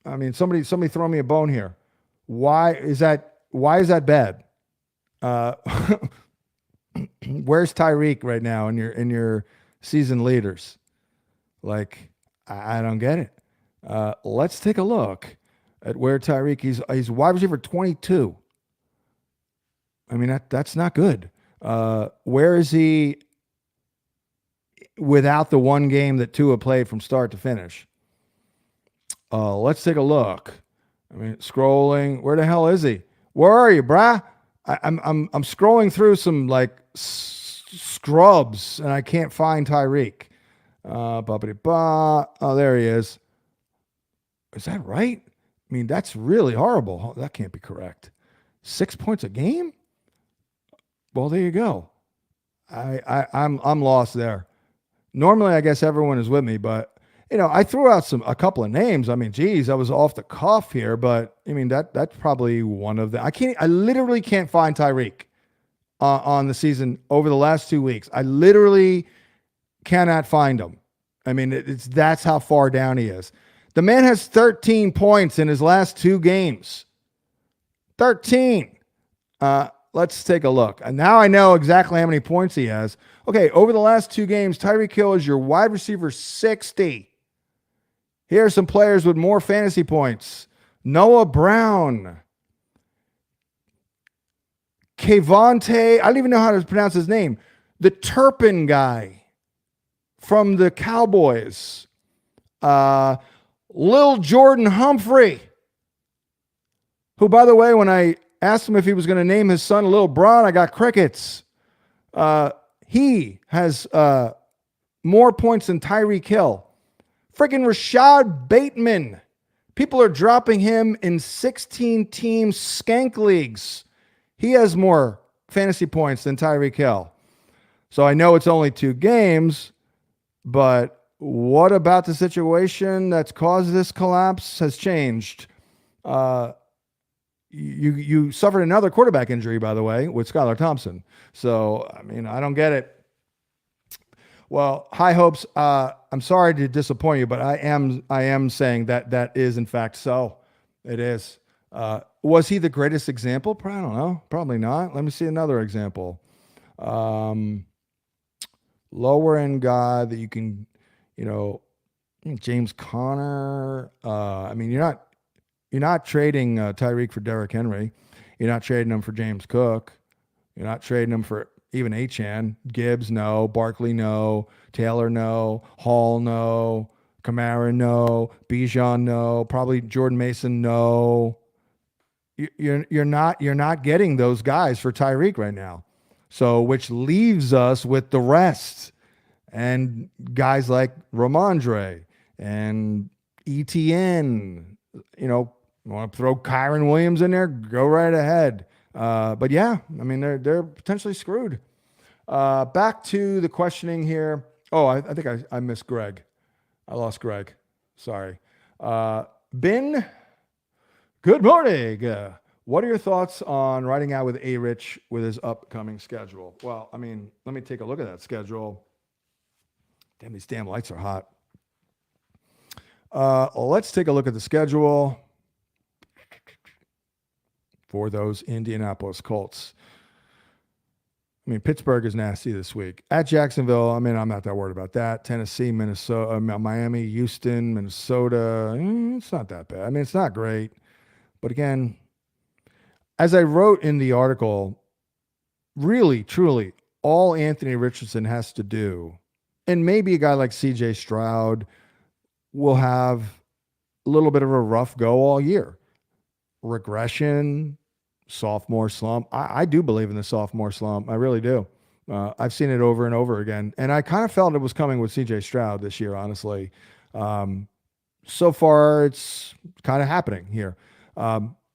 I mean, somebody throw me a bone here. Why is that bad? Where's Tyreek right now in your season leaders? Like, I don't get it. Let's take a look at where Tyreek, he's wide receiver 22. I mean, that's not good. Where is he without the one game that Tua played from start to finish? Let's take a look. I mean, scrolling. Where the hell is he? Where are you, brah? I'm scrolling through some like scrubs, and I can't find Tyreek. Oh, there he is. Is that right? I mean, that's really horrible. That can't be correct. 6 points a game? Well, there you go. I'm lost there. Normally, I guess everyone is with me, but I threw out a couple of names. I mean, geez, I was off the cuff here, but I mean that's probably one of them. I literally can't find Tyreek on the season over the last 2 weeks. I literally cannot find him. I mean, that's how far down he is. The man has 13 points in his last 2 games. 13. Let's take a look. And now I know exactly how many points he has. Okay, over the last 2 games, Tyreek Hill is your wide receiver 60. Here are some players with more fantasy points. Noah Brown. Kevontae, I don't even know how to pronounce his name. The Turpin guy from the Cowboys. Lil Jordan Humphrey, who, by the way, when I asked him if he was going to name his son Lil Bron, I got crickets. He has more points than Tyreek Hill. Freaking Rashad Bateman. People are dropping him in 16-team skank leagues. He has more fantasy points than Tyreek Hill. So I know it's only 2 games, but what about the situation that's caused this collapse has changed? You suffered another quarterback injury, by the way, with Skylar Thompson. So, I mean, I don't get it. Well, high hopes. I'm sorry to disappoint you, but I am saying that that is in fact so. It is. Was he the greatest example? I don't know. Probably not. Let me see another example. Um, Lower end guy that you can, you know, James Conner. I mean, you're not trading Tyreek for Derrick Henry. You're not trading him for James Cook. You're not trading him for even Achan. Gibbs, no. Barkley, no. Taylor, no. Hall, no. Kamara, no. Bijan, no. Probably Jordan Mason, no. You're not getting those guys for Tyreek right now. So which leaves us with the rest and guys like Ramondre and ETN. Want to throw Kyron Williams in there? Go right ahead. But yeah, I mean they're potentially screwed. Back to the questioning here. Oh, I think I missed Greg. I lost Greg. Sorry. Ben, good morning. What are your thoughts on riding out with A-Rich with his upcoming schedule? Well, I mean, let me take a look at that schedule. Damn, these damn lights are hot. Let's take a look at the schedule for those Indianapolis Colts. I mean, Pittsburgh is nasty this week. At Jacksonville, I mean, I'm not that worried about that. Tennessee, Minnesota, Miami, Houston, Minnesota. It's not that bad. I mean, it's not great. But again, as I wrote in the article, really, truly, all Anthony Richardson has to do, and maybe a guy like CJ Stroud will have a little bit of a rough go all year. Regression, sophomore slump. I do believe in the sophomore slump. I really do. I've seen it over and over again. And I kind of felt it was coming with CJ Stroud this year, honestly. So far, it's kind of happening here.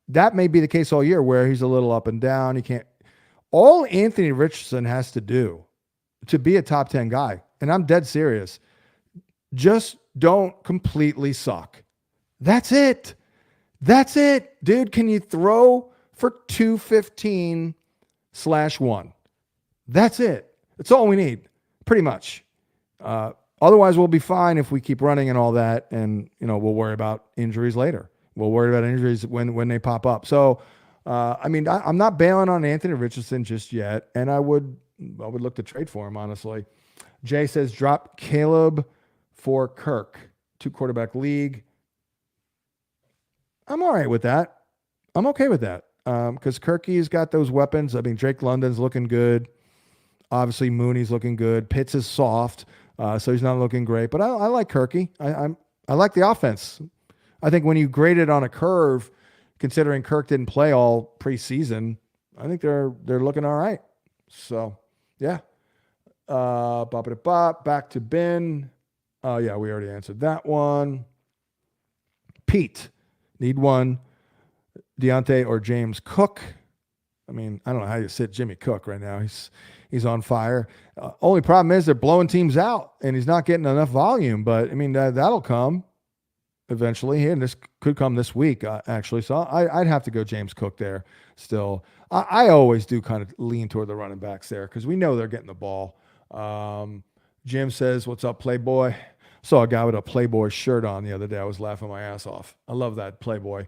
That may be the case all year where he's a little up and down. He can't. All Anthony Richardson has to do to be a top 10 guy, and I'm dead serious, just don't completely suck. That's it. That's it. Dude, can you throw for 215/1? That's it. That's all we need, pretty much. Otherwise, we'll be fine if we keep running and all that, and we'll worry about injuries later. We'll worry about injuries when they pop up. So, I mean, I'm not bailing on Anthony Richardson just yet, and I would look to trade for him, honestly. Jay says, drop Caleb for Kirk, 2-quarterback league. I'm all right with that. I'm okay with that because Kirky's got those weapons. I mean, Drake London's looking good. Obviously, Mooney's looking good. Pitts is soft, so he's not looking great. But I like Kirky. I like the offense. I think when you grade it on a curve, considering Kirk didn't play all preseason, I think they're looking all right. So, yeah. Back to Ben. Oh, yeah, we already answered that one. Pete, need one. Deontay or James Cook. I mean, I don't know how you sit Jimmy Cook right now. He's on fire. Only problem is they're blowing teams out, and he's not getting enough volume. But, I mean, that'll come eventually, and this could come this week, actually. So I'd have to go James Cook there still. I always do kind of lean toward the running backs there because we know they're getting the ball. Jim says, what's up, Playboy? Saw a guy with a Playboy shirt on the other day. I was laughing my ass off. I love that Playboy.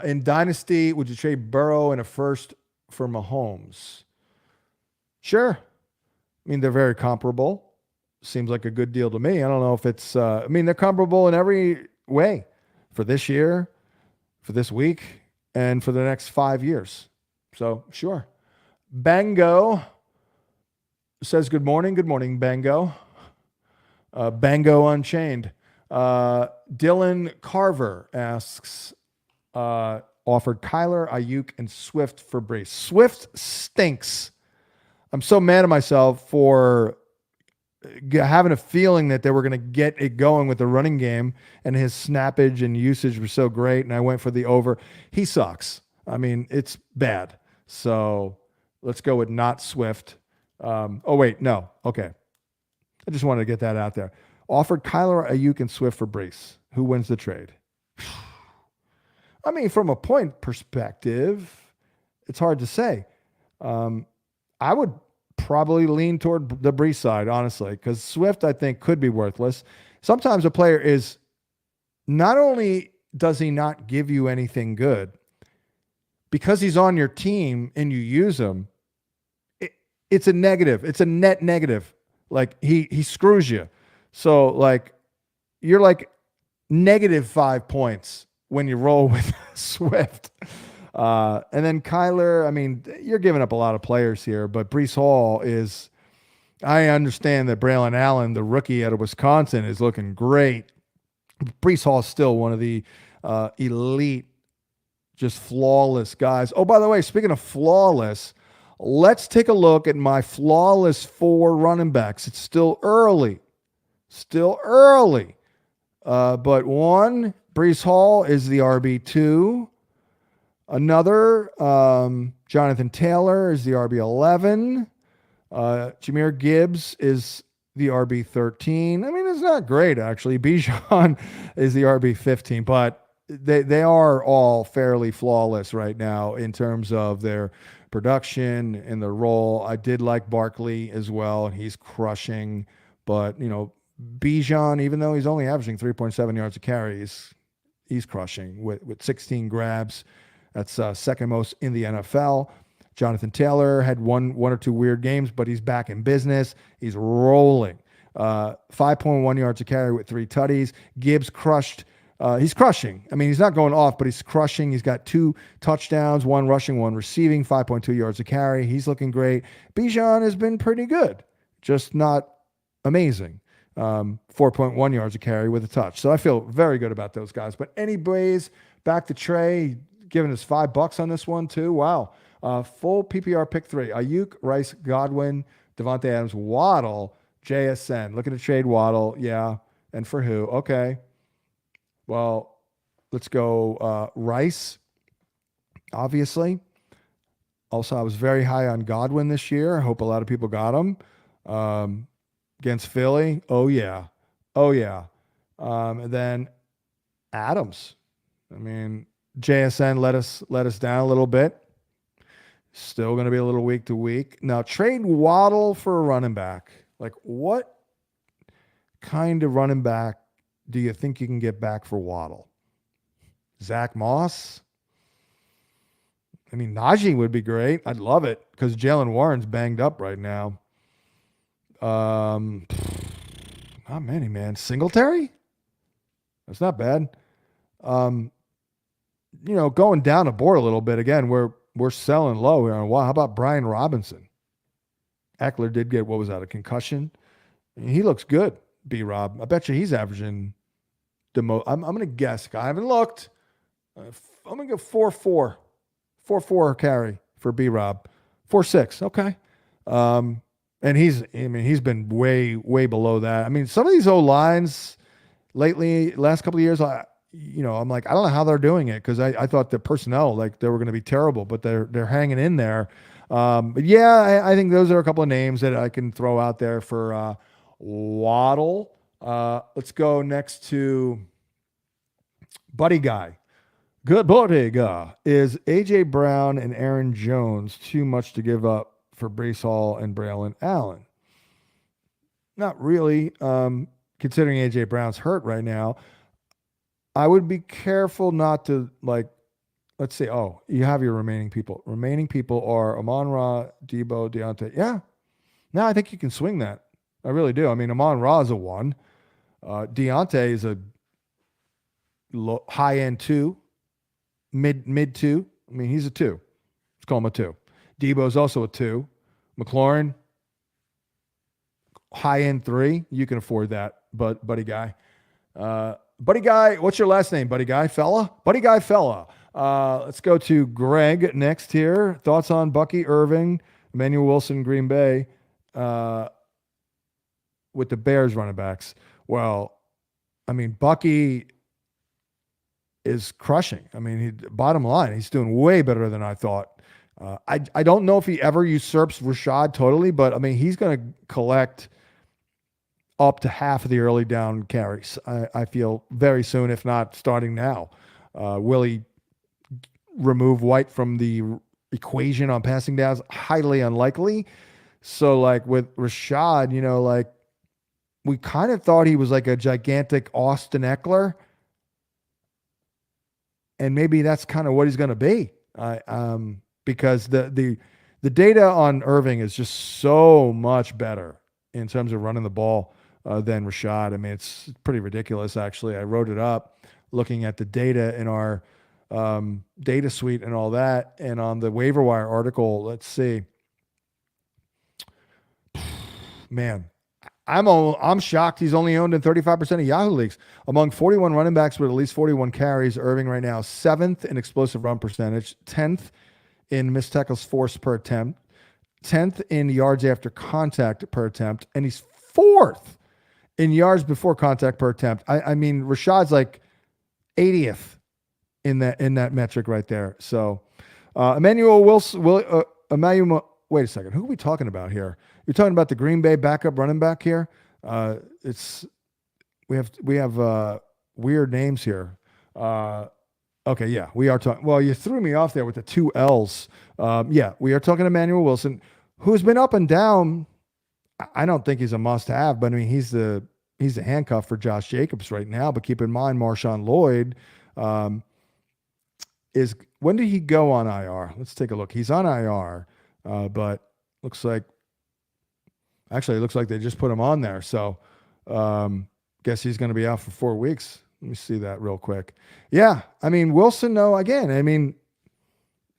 In Dynasty, would you trade Burrow and a first for Mahomes? Sure. I mean, they're very comparable. Seems like a good deal to me. I don't know if it's, they're comparable in every way for this year, for this week, and for the next 5 years. So, sure. Bango says, good morning. Good morning, Bango. Bango Unchained. Dylan Carver asks, offered Kyler, Ayuk, and Swift for Brees. Swift stinks. I'm so mad at myself for having a feeling that they were going to get it going with the running game, and his snappage and usage were so great, and I went for the over. He sucks. I mean, it's bad. So let's go with not Swift. Oh, wait, no. Okay. I just wanted to get that out there. Offered Kyler, Ayuk, and Swift for Brees. Who wins the trade? I mean, from a point perspective, it's hard to say. I would probably lean toward the Brees side, honestly, because Swift, I think, could be worthless. Sometimes a player is not only does he not give you anything good, because he's on your team and you use him, it's a negative. It's a net negative. Like he screws you. So like you're like -5 points when you roll with Swift. And then Kyler, I mean, you're giving up a lot of players here, but Brees Hall is, I understand that Braylon Allen, the rookie out of Wisconsin, is looking great. Brees Hall is still one of the elite, just flawless guys. Oh, by the way, speaking of flawless, let's take a look at my flawless 4 running backs. It's still early. But one, Brees Hall is the RB2. Another, Jonathan Taylor is the RB11. Jahmyr Gibbs is the RB13. I mean, it's not great, actually. Bijan is the RB15, but they are all fairly flawless right now in terms of their production and their role. I did like Barkley as well, and he's crushing. But, Bijan, even though he's only averaging 3.7 yards a carry, he's crushing with 16 grabs. That's second most in the NFL. Jonathan Taylor had one or two weird games, but he's back in business. He's rolling. 5.1 yards a carry with 3 tutties. Gibbs crushed. He's crushing. I mean, he's not going off, but he's crushing. He's got 2 touchdowns, 1 rushing, 1 receiving, 5.2 yards a carry. He's looking great. Bijan has been pretty good, just not amazing. 4.1 yards a carry with a touch. So I feel very good about those guys. But anyways, back to Trey, giving us $5 on this one too. Wow. Full PPR pick 3. Ayuk, Rice, Godwin, Devontae Adams, Waddle, JSN. Looking to trade Waddle. Yeah. And for who? Okay. Well, let's go Rice, obviously. Also, I was very high on Godwin this year. I hope a lot of people got him. Against Philly. Oh, yeah. And then Adams. I mean, JSN let us down a little bit. Still going to be a little week to week. Now, trade Waddle for a running back. Like, what kind of running back do you think you can get back for Waddle? Zach Moss? I mean, Najee would be great. I'd love it because Jalen Warren's banged up right now. Not many, man. Singletary? That's not bad. Going down the board a little bit again. We're selling low here on How about Brian Robinson? Eckler did get, what was that, a concussion? He looks good, B-Rob. I bet you he's averaging the most. I'm going to guess. I haven't looked. I'm going to go 4.4. 4.4 carry for B-Rob. 4.6. Okay. And he's been way, way below that. I mean, some of these O-lines lately, last couple of years, I'm like, I don't know how they're doing it because I thought the personnel, like, they were going to be terrible, but they're hanging in there. But yeah, I think those are a couple of names that I can throw out there for Waddle. Let's go next to Buddy Guy. Good Buddy Guy. Is A.J. Brown and Aaron Jones too much to give up for Brees Hall and Braylon Allen? Not really, considering A.J. Brown's hurt right now. I would be careful not to, like, let's say, you have your remaining people. Remaining people are Amon-Ra, Debo, Deontay. Yeah. No, I think you can swing that. I really do. I mean, Amon-Ra is a 1. Deontay is a high-end 2. Mid 2. I mean, he's a 2. Let's call him a 2. Debo's also a 2. McLaurin, high-end 3. You can afford that, but Buddy Guy. Buddy Guy, what's your last name, Buddy Guy? Fella? Buddy Guy Fella. Let's go to Greg next here. Thoughts on Bucky Irving, Emmanuel Wilson, Green Bay, with the Bears running backs. Well, I mean, Bucky is crushing. I mean, bottom line, he's doing way better than I thought. I don't know if he ever usurps Rashad totally, but I mean, he's going to collect up to half of the early down carries. I feel very soon, if not starting now. Will he remove White from the equation on passing downs? Highly unlikely. So like with Rashad, like we kind of thought he was like a gigantic Austin Eckler, and maybe that's kind of what he's going to be. Because the data on Irving is just so much better in terms of running the ball than Rashad. I mean, it's pretty ridiculous, actually. I wrote it up looking at the data in our data suite and all that. And on the waiver wire article, let's see. Man, I'm shocked he's only owned in 35% of Yahoo leagues. Among 41 running backs with at least 41 carries, Irving right now 7th in explosive run percentage, 10th in missed tackles forced per attempt, 10th in yards after contact per attempt, and he's 4th in yards before contact per attempt. I mean, Rashad's like 80th in that metric right there. So Emmanuel Wilson, wait a second. Who are we talking about here? You're talking about the Green Bay backup running back here. We have weird names here. Okay, yeah, we are talking. Well, you threw me off there with the 2 L's. Yeah, we are talking Emmanuel Wilson, who's been up and down. I don't think he's a must-have, but I mean he's the handcuff for Josh Jacobs right now. But keep in mind, Marshawn Lloyd is when did he go on IR? Let's take a look. He's on IR, but it looks like they just put him on there. So guess he's going to be out for 4 weeks. Let me see that real quick. Yeah, I mean, Wilson, no, again, I mean,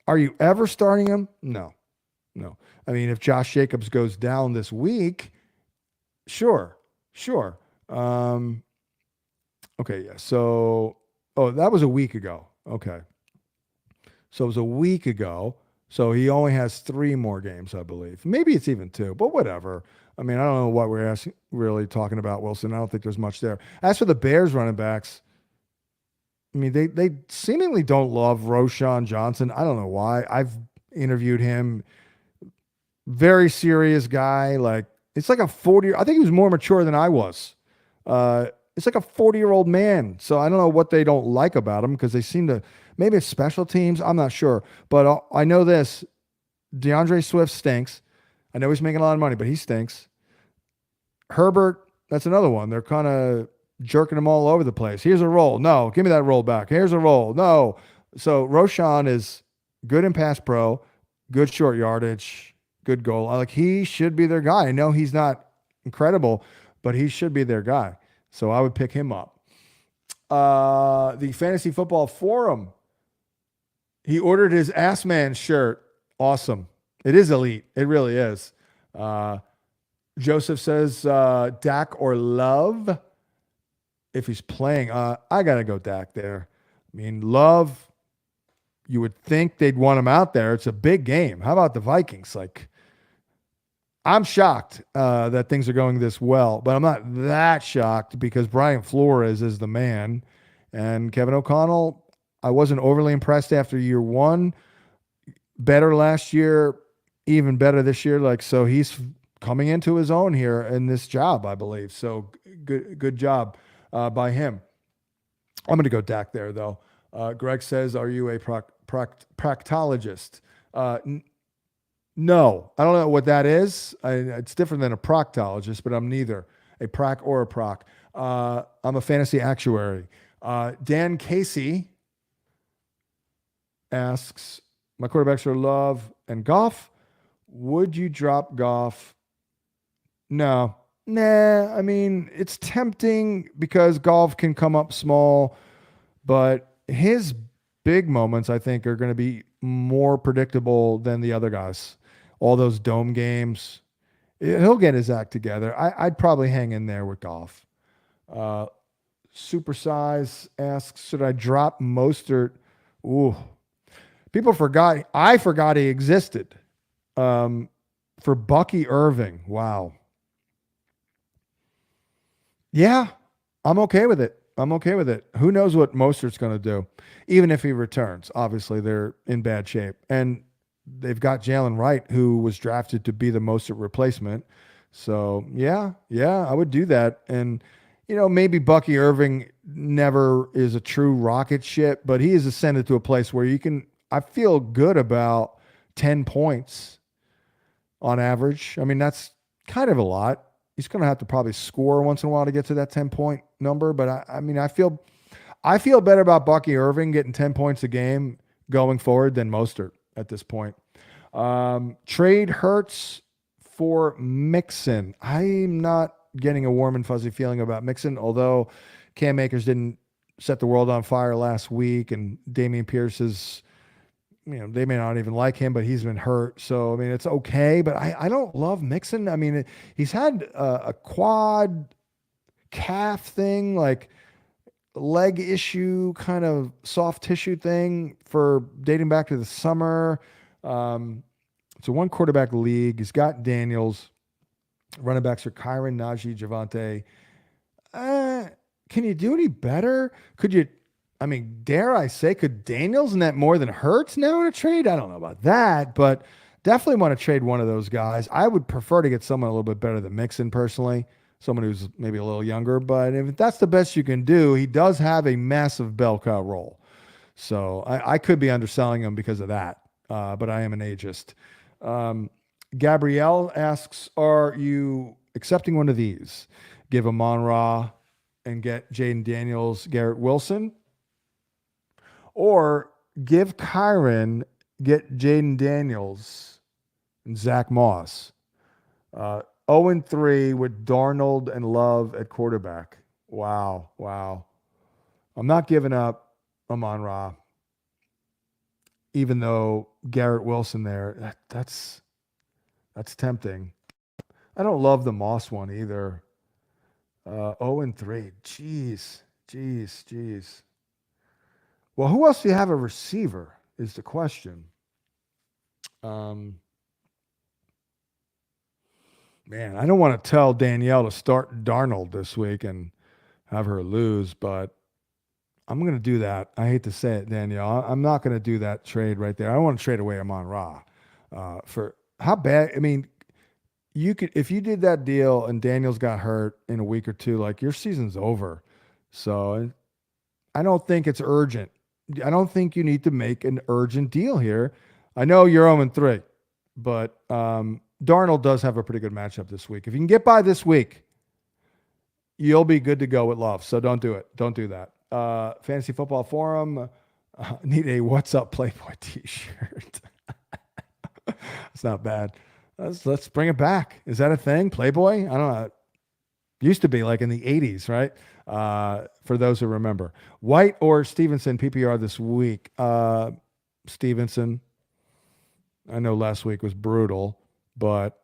are you ever starting him? No. I mean, if Josh Jacobs goes down this week, sure. Okay, yeah. So, that was a week ago. Okay. So it was a week ago. So he only has 3 more games, I believe. Maybe it's even 2, but whatever. I mean, I don't know what we're really talking about, Wilson. I don't think there's much there. As for the Bears running backs, I mean, they seemingly don't love Roschon Johnson. I don't know why. I've interviewed him. Very serious guy. Like, it's like a 40. I think he was more mature than I was. It's like a 40-year-old man. So I don't know what they don't like about him because they seem to. Maybe it's special teams. I'm not sure. But I know this. DeAndre Swift stinks. I know he's making a lot of money, but he stinks. Herbert, that's another one. They're kind of jerking him all over the place. Here's a roll. No, give me that roll back. Here's a roll. No. So Roschon is good in pass pro, good short yardage, good goal. Like, he should be their guy. I know he's not incredible, but he should be their guy. So I would pick him up. The Fantasy Football Forum. He ordered his Ass Man shirt. Awesome. It is elite. It really is. Joseph says Dak or Love if he's playing. I got to go Dak there. I mean, Love, you would think they'd want him out there. It's a big game. How about the Vikings? Like, I'm shocked that things are going this well, but I'm not that shocked because Brian Flores is the man. And Kevin O'Connell, I wasn't overly impressed after year 1. Better last year, even better this year. Like, so he's coming into his own here in this job, I believe. So good job by him. I'm going to go Dak there, though. Greg says, are you a proctologist? No, I don't know what that is. It's different than a proctologist, but I'm neither a prac or a proc. I'm a fantasy actuary. Dan Casey asks, my quarterbacks are Love and Goff. Would you drop Goff? No. Nah, I mean, it's tempting because Goff can come up small, but his big moments, I think, are going to be more predictable than the other guys. All those dome games, he'll get his act together. I'd probably hang in there with Goff. Supersize asks, should I drop Mostert? Ooh. People forgot. I forgot he existed. For Bucky Irving. Wow. Yeah, I'm okay with it. Who knows what Mostert's going to do, even if he returns. Obviously, they're in bad shape. And they've got Jalen Wright, who was drafted to be the Mostert replacement. So, yeah, I would do that. And, maybe Bucky Irving never is a true rocket ship, but he has ascended to a place where I feel good about 10 points on average. I mean, that's kind of a lot. He's going to have to probably score once in a while to get to that 10-point number. But I feel better about Bucky Irving getting 10 points a game going forward than Mostert at this point. Trade Hurts for Mixon. I'm not getting a warm and fuzzy feeling about Mixon, although Cam Akers didn't set the world on fire last week, and Dameon Pierce is, they may not even like him, but he's been hurt. So, I mean, it's okay, but I don't love Mixon. I mean, he's had a quad calf thing, like leg issue, kind of soft tissue thing for dating back to the summer. It's a one quarterback league. He's got Daniels. Running backs are Kyron, Najee, Javante. Can you do any better? Dare I say, could Daniels net more than Hurts now in a trade? I don't know about that, but definitely want to trade one of those guys. I would prefer to get someone a little bit better than Mixon personally, someone who's maybe a little younger, but if that's the best you can do, he does have a massive bell cow role. So I could be underselling him because of that, but I am an ageist. Gabrielle asks, are you accepting one of these? Give Amon-Ra and get Jaden Daniels, Garrett Wilson? Or give Kyron, get Jaden Daniels and Zach Moss? 0-3 with Darnold and Love at quarterback. Wow. I'm not giving up Amon-Ra, even though Garrett Wilson there, that's tempting. I don't love the Moss one either. 0-3. Jeez. Well, who else do you have a receiver is the question. Man, I don't want to tell Danielle to start Darnold this week and have her lose, but I'm going to do that. I hate to say it, Danielle. I'm not going to do that trade right there. I don't want to trade away Amon-Ra. For how bad? I mean, you could, if you did that deal and Daniels got hurt in a week or two, like your season's over. So I don't think it's urgent. I don't think you need to make an urgent deal here. I know you're 0-3, but Darnold does have a pretty good matchup this week. If you can get by this week, you'll be good to go with Love. So don't do it. Don't do that. Fantasy Football Forum, need a What's Up Playboy t-shirt. It's not bad. Let's bring it back. Is that a thing? Playboy? I don't know. It used to be like in the 80s, right? For those who remember. White or Stevenson PPR this week? Stevenson. I know last week was brutal, but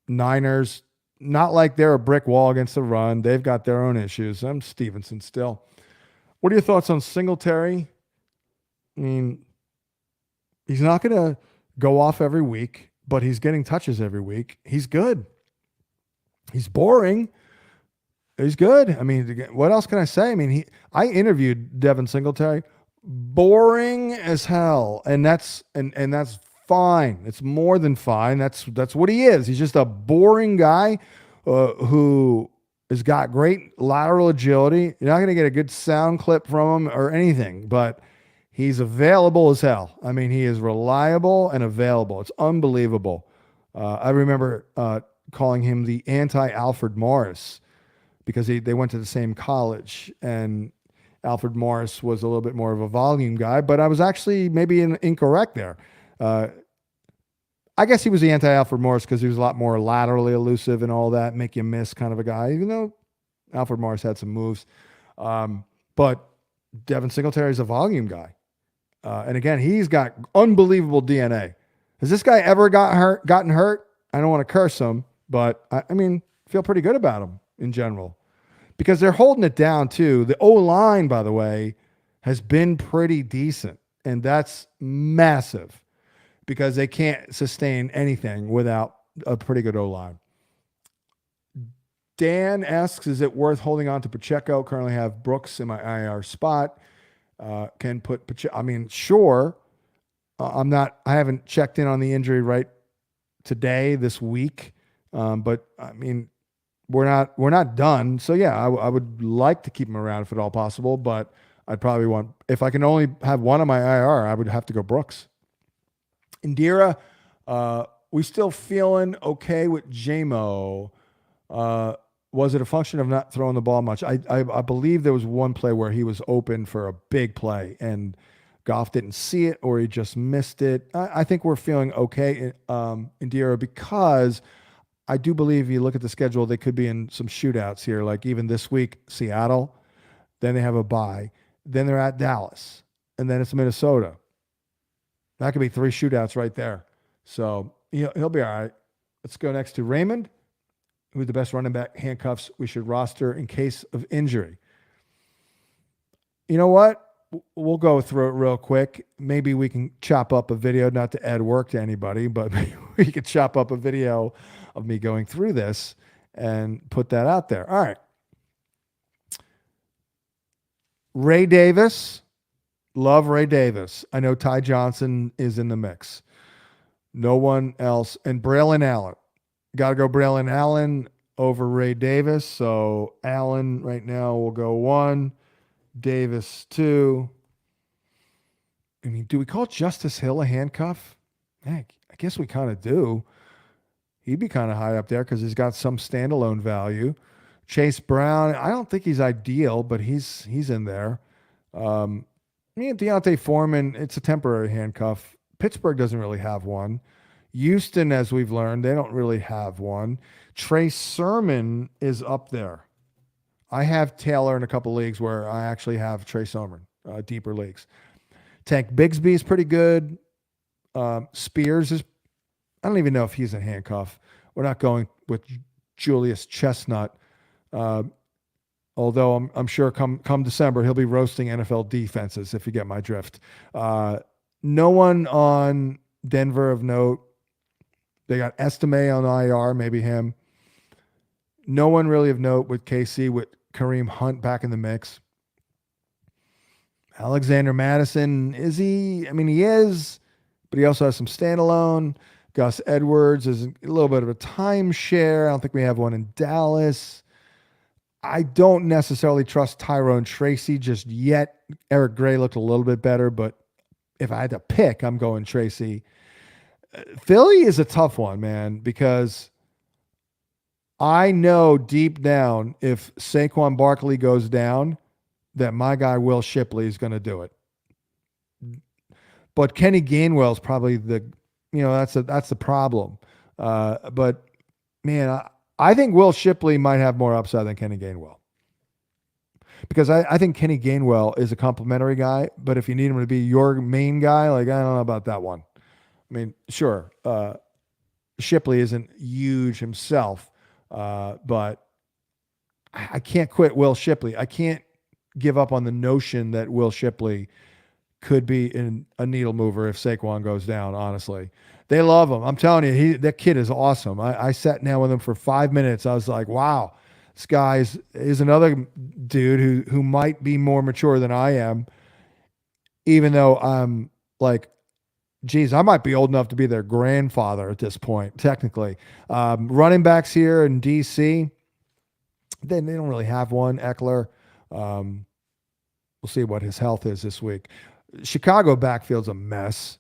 Niners, not like they're a brick wall against the run. They've got their own issues. I'm Stevenson still. What are your thoughts on Singletary? I mean, he's not going to go off every week, but he's getting touches every week. He's good. He's boring. He's good. I mean, what else can I say? I mean, I interviewed Devin Singletary. Boring as hell, and that's fine. It's more than fine. That's what he is. He's just a boring guy who has got great lateral agility. You're not going to get a good sound clip from him or anything, but he's available as hell. I mean, he is reliable and available. It's unbelievable. I remember calling him the anti-Alfred Morris because they went to the same college, and Alfred Morris was a little bit more of a volume guy, but I was actually maybe incorrect there. I guess he was the anti-Alfred Morris because he was a lot more laterally elusive and all that, make you miss kind of a guy, even though Alfred Morris had some moves. But Devin Singletary is a volume guy. And again, he's got unbelievable DNA. Has this guy ever gotten hurt? I don't want to curse him, but I mean, feel pretty good about him in general because they're holding it down too. The O-line, by the way, has been pretty decent, and that's massive because they can't sustain anything without a pretty good O-line. Dan asks, is it worth holding on to Pacheco? Currently have Brooks in my IR spot. Can put Pacheco. I mean, sure. I haven't checked in on the injury right today, this week. But I mean, we're not done. So yeah, I would like to keep him around if at all possible, but I'd probably want, if I can only have one on my IR, I would have to go Brooks. Indira, we still feeling okay with JMO. Was it a function of not throwing the ball much? I believe there was one play where he was open for a big play and Goff didn't see it or he just missed it. I think we're feeling okay in Diarra because I do believe you look at the schedule, they could be in some shootouts here. Like even this week, Seattle, then they have a bye, then they're at Dallas, and then it's Minnesota. That could be 3 shootouts right there. So he'll be all right. Let's go next to Raymond, who's the best running back handcuffs we should roster in case of injury. You know what? We'll go through it real quick. Maybe we can chop up a video, not to add work to anybody, but we could chop up a video of me going through this and put that out there. All right. Ray Davis. Love Ray Davis. I know Ty Johnson is in the mix. No one else. And Braylon Allen. Got to go Braylon Allen over Ray Davis. So Allen right now will go 1. Davis 2. I mean, do we call Justice Hill a handcuff? Heck, I guess we kind of do. He'd be kind of high up there because he's got some standalone value. Chase Brown, I don't think he's ideal, but he's in there. Me and Deontay Foreman, it's a temporary handcuff. Pittsburgh doesn't really have one. Houston, as we've learned, they don't really have one. Trey Sermon is up there. I have Taylor in a couple leagues where I actually have Trey Sermon, deeper leagues. Tank Bigsby is pretty good. Spears is, I don't even know if he's a handcuff. We're not going with Julius Chestnut. Although I'm sure come December, he'll be roasting NFL defenses, if you get my drift. No one on Denver of note. They got Estime on IR, maybe him. No one really of note with KC, with Kareem Hunt back in the mix. Alexander Madison, is he? I mean, he is, but he also has some standalone. Gus Edwards is a little bit of a timeshare. I don't think we have one in Dallas. I don't necessarily trust Tyrone Tracy just yet. Eric Gray looked a little bit better, but if I had to pick, I'm going Tracy. Philly is a tough one, man, because I know deep down if Saquon Barkley goes down, that my guy Will Shipley is going to do it. But Kenny Gainwell is probably that's the problem. But man, I think Will Shipley might have more upside than Kenny Gainwell. Because I think Kenny Gainwell is a complimentary guy, but if you need him to be your main guy, like I don't know about that one. I mean, sure, Shipley isn't huge himself, but I can't quit Will Shipley. I can't give up on the notion that Will Shipley could be a needle mover if Saquon goes down, honestly. They love him. I'm telling you, that kid is awesome. I sat down with him for 5 minutes. I was like, wow, this guy is another dude who might be more mature than I am, even though I'm like, geez, I might be old enough to be their grandfather at this point, technically. Running backs here in D.C., they don't really have one. Eckler, we'll see what his health is this week. Chicago backfield's a mess.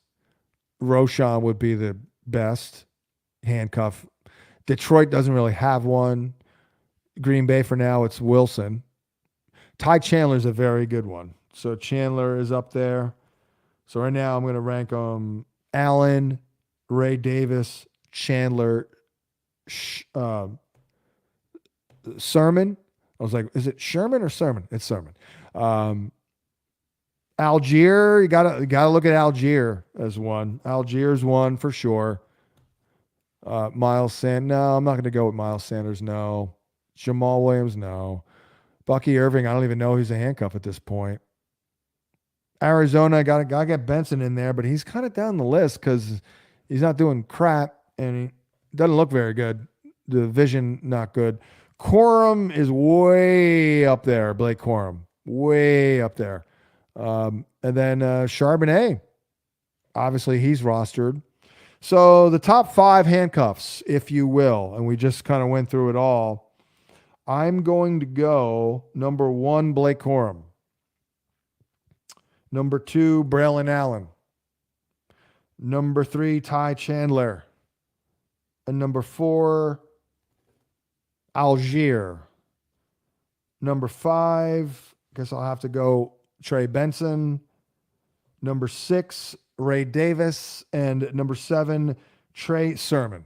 Roschon would be the best handcuff. Detroit doesn't really have one. Green Bay for now, it's Wilson. Ty Chandler's a very good one. So Chandler is up there. So right now I'm going to rank Allen, Ray Davis, Chandler, Sermon. I was like, is it Sherman or Sermon? It's Sermon. Algier, you gotta look at Algier as one. Algier's one for sure. Miles Sanders. No, I'm not going to go with Miles Sanders. No. Jamal Williams. No. Bucky Irving. I don't even know he's a handcuff at this point. Arizona, gotta get Benson in there, but he's kind of down the list because he's not doing crap and he doesn't look very good. The vision not good. Corum is way up there. Blake Corum, way up there. And then Charbonnet, obviously he's rostered. So the top 5 handcuffs, if you will, and we just kind of went through it all. I'm going to go number 1, Blake Corum. Number 2, Braylon Allen. Number 3, Ty Chandler. And number 4, Algier. Number 5, guess I'll have to go Trey Benson. Number 6, Ray Davis. And number 7, Trey Sermon.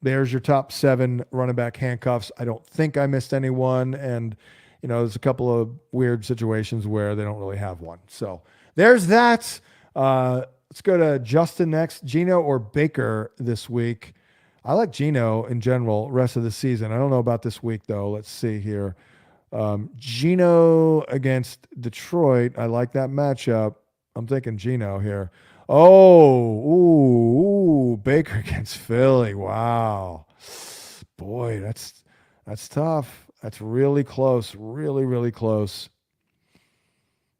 There's your top 7 running back handcuffs. I don't think I missed anyone. And, there's a couple of weird situations where they don't really have one. So there's that. Let's go to Justin next. Geno or Baker this week? I like Geno in general rest of the season. I don't know about this week, though. Let's see here. Geno against Detroit. I like that matchup. I'm thinking Geno here. Oh, Baker against Philly. Wow. Boy, that's tough. That's really close. Really, really close.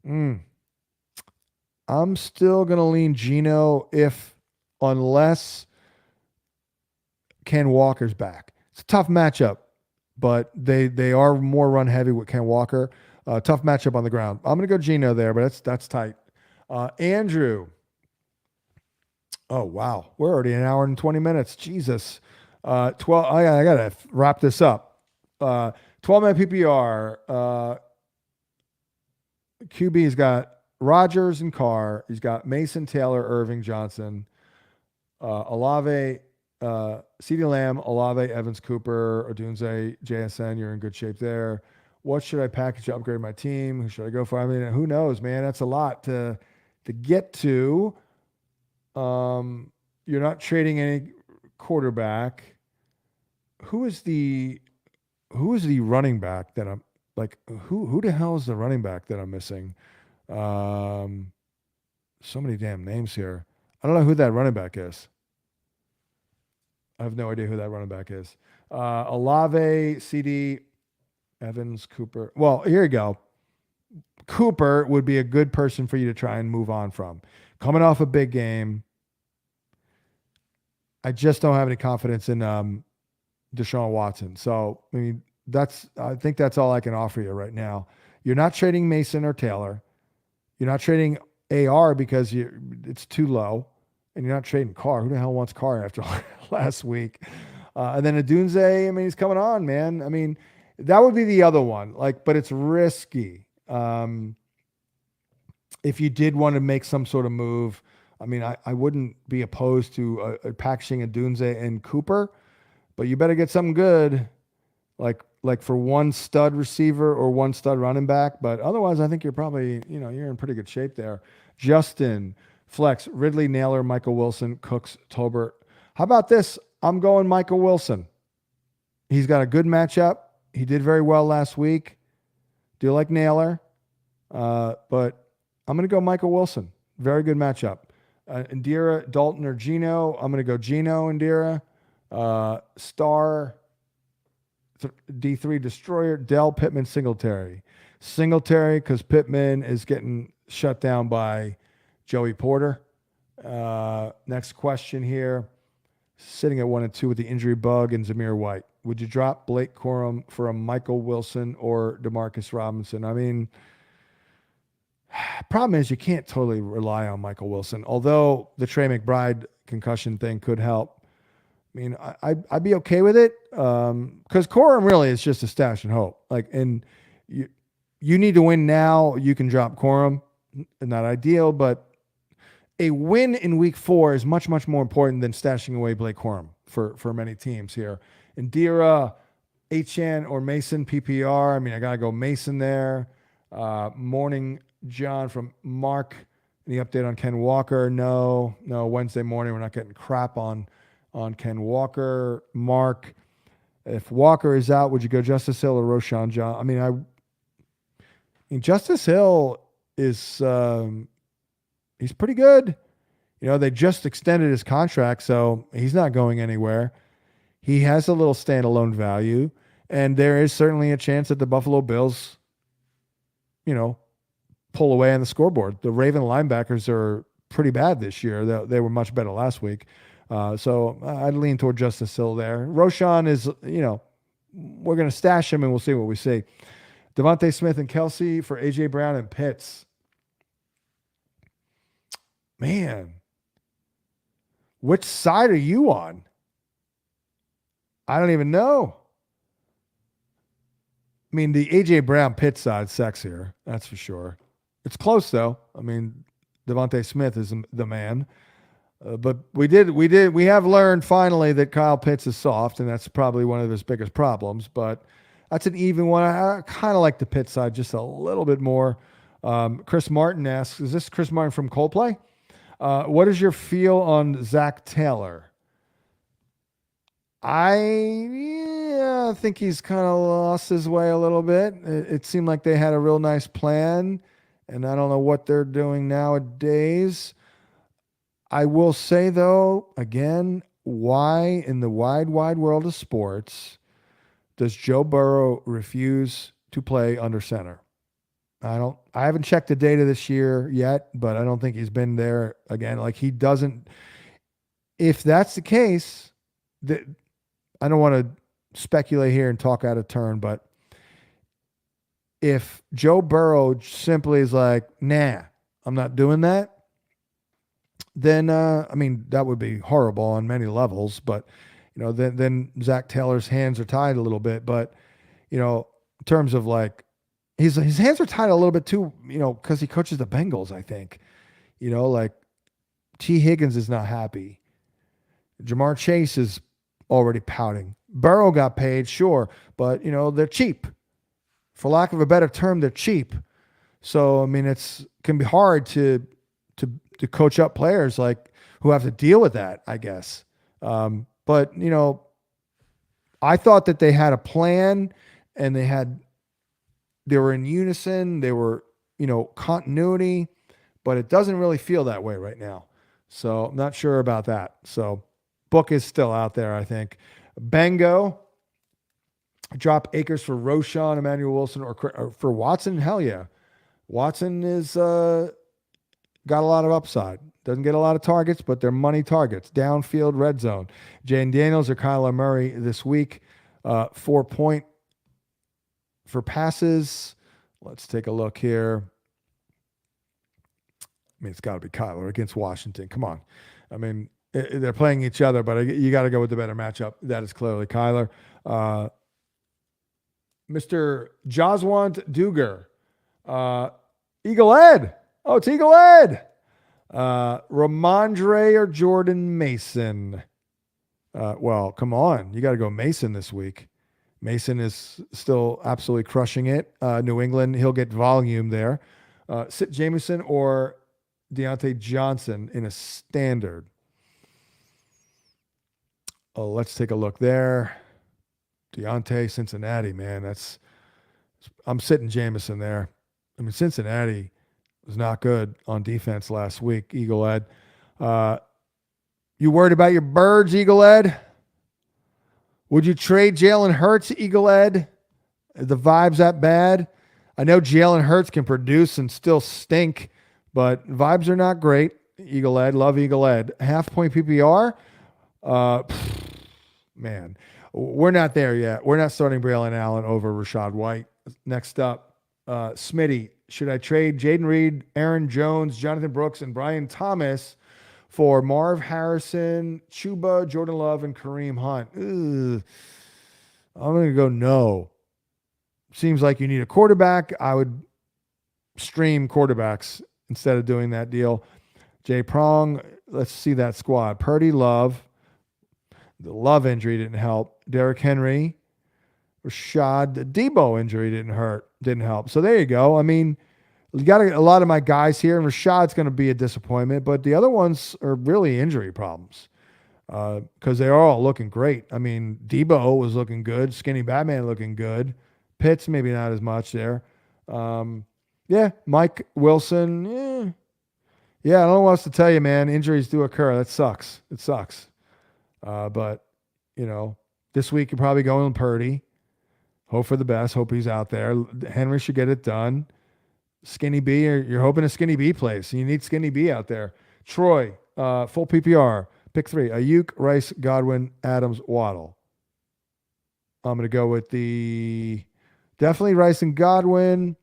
I'm still going to lean Geno unless Ken Walker's back. It's a tough matchup, but they are more run heavy with Ken Walker. Tough matchup on the ground. I'm going to go Geno there, but that's tight. Andrew. Oh, wow. We're already an hour and 20 minutes. Jesus. 12. I got to wrap this up. 12-man PPR. QB's got Rodgers and Carr. He's got Mason, Taylor, Irving, Johnson, Olave, CeeDee Lamb, Olave, Evans, Cooper, Odunze, JSN. You're in good shape there. What should I package to upgrade my team? Who should I go for? I mean, who knows, man? That's a lot to get to. You're not trading any quarterback. Who is the running back that I'm like? Who the hell is the running back that I'm missing? So many damn names here. I don't know who that running back is. I have no idea who that running back is. Olave, CD, Evans, Cooper. Well, here you go. Cooper would be a good person for you to try and move on from. Coming off a big game. I just don't have any confidence in Deshaun Watson. So, I mean, I think that's all I can offer you right now. You're not trading Mason or Taylor. You're not trading AR because it's too low. And you're not trading Carr. Who the hell wants Carr after last week? And then Odunze, I mean, he's coming on, man. I mean, that would be the other one. But it's risky. If you did want to make some sort of move, I mean, I wouldn't be opposed to packaging Odunze and Cooper, but you better get something good, like for one stud receiver or one stud running back. But otherwise, I think you're probably, you're in pretty good shape there. Justin, flex, Ridley, Naylor, Michael Wilson, Cooks, Tolbert. How about this? I'm going Michael Wilson. He's got a good matchup. He did very well last week. Do you like Naylor? But I'm going to go Michael Wilson. Very good matchup. Indira, Dalton, or Geno. I'm going to go Geno, Indira. Star, D3 Destroyer, Dell, Pittman, Singletary. Singletary because Pittman is getting shut down by Joey Porter. Next question here. Sitting at 1 and 2 with the injury bug and Zamir White. Would you drop Blake Corum for a Michael Wilson or Demarcus Robinson? I mean, problem is you can't totally rely on Michael Wilson, although the Trey McBride concussion thing could help. I mean, I'd be okay with it because Corum really is just a stash and hope. And you need to win now. You can drop Corum. Not ideal, but a win in week 4 is much, much more important than stashing away Blake Corum for many teams here. Indira, HN, or Mason PPR. I mean, I got to go Mason there. Morning, John from Mark. Any update on Ken Walker? No. Wednesday morning, we're not getting crap on Ken Walker. Mark, if Walker is out, would you go Justice Hill or Roshan John? I mean, Justice Hill is he's pretty good. They just extended his contract, so he's not going anywhere. He has a little standalone value, and there is certainly a chance that the Buffalo Bills, pull away on the scoreboard. The Raven linebackers are pretty bad this year. They were much better last week. So I'd lean toward Justice Hill there. Roshan is, we're going to stash him, and we'll see what we see. Devontae Smith and Kelsey for A.J. Brown and Pitts. Man, which side are you on? I don't even know. I mean, the A.J. Brown Pitt side's sexier. That's for sure. It's close, though. I mean, Devontae Smith is the man. But we have learned finally that Kyle Pitts is soft, and that's probably one of his biggest problems. But that's an even one. I kind of like the Pitt side just a little bit more. Chris Martin asks, is this Chris Martin from Coldplay? What is your feel on Zach Taylor? I think he's kind of lost his way a little bit. It seemed like they had a real nice plan, and I don't know what they're doing nowadays. I will say, though, again, why in the wide world of sports does Joe Burrow refuse to play under center? I haven't checked the data this year yet, but I don't think he's been there again. Like, he doesn't. If that's the case, I don't want to speculate here and talk out of turn, but if Joe Burrow simply is like, nah, I'm not doing that, then I mean, that would be horrible on many levels. But then Zach Taylor's hands are tied a little bit. But in terms of like, his hands are tied a little bit too. Because he coaches the Bengals. I think, like T. Higgins is not happy. Jamar Chase is already pouting. Burrow got paid, sure, but they're cheap. For lack of a better term, they're cheap. So I mean, can be hard to coach up players like who have to deal with that, I guess. But I thought that they had a plan and they were in unison. They were, continuity, but it doesn't really feel that way right now. So I'm not sure about that. So book is still out there, I think. Bango, drop Akers for Roshan, Emmanuel Wilson, or for Watson. Hell yeah. Watson is, got a lot of upside. Doesn't get a lot of targets, but they're money targets. Downfield, red zone. Jane Daniels or Kyler Murray this week. 4 point for passes. Let's take a look here. I mean, it's got to be Kyler against Washington. Come on. I mean, they're playing each other, but you got to go with the better matchup. That is clearly Kyler. Mr. Joswant Duger. Eagle Ed. Oh, it's Eagle Ed. Ramondre or Jordan Mason? Well, come on. You got to go Mason this week. Mason is still absolutely crushing it. New England, he'll get volume there. Sit Jameson or Deontay Johnson in a standard? Oh, let's take a look there. Deontay, Cincinnati, man. I'm sitting Jameson there. I mean, Cincinnati was not good on defense last week, Eagle Ed. You worried about your birds, Eagle Ed? Would you trade Jalen Hurts, Eagle Ed? The vibe's that bad? I know Jalen Hurts can produce and still stink, but vibes are not great. Eagle Ed, love Eagle Ed. Half point PPR? Man, we're not there yet. We're not starting Braylon Allen over Rashad White. Next up, Smitty. Should I trade Jaden Reed, Aaron Jones, Jonathan Brooks, and Brian Thomas for Marv Harrison, Chuba, Jordan Love, and Kareem Hunt? Ugh. I'm going to go no. Seems like you need a quarterback. I would stream quarterbacks instead of doing that deal. Jay Prong, let's see that squad. Purdy, Love. The Love injury didn't help. Derrick Henry, Rashad, the Debo injury didn't help. So there you go. I mean, you got a lot of my guys here, and Rashad's going to be a disappointment, but the other ones are really injury problems because they are all looking great. I mean, Debo was looking good. Skinny Batman looking good. Pitts, maybe not as much there. Mike Wilson, yeah, I don't know what else to tell you, man. Injuries do occur. That sucks. It sucks. But, this week you're probably going with Purdy. Hope for the best. Hope he's out there. Henry should get it done. Skinny B, you're hoping a Skinny B plays. So you need Skinny B out there. Troy, full PPR. Pick 3. Ayuk, Rice, Godwin, Adams, Waddle. I'm going to go with definitely Rice and Godwin.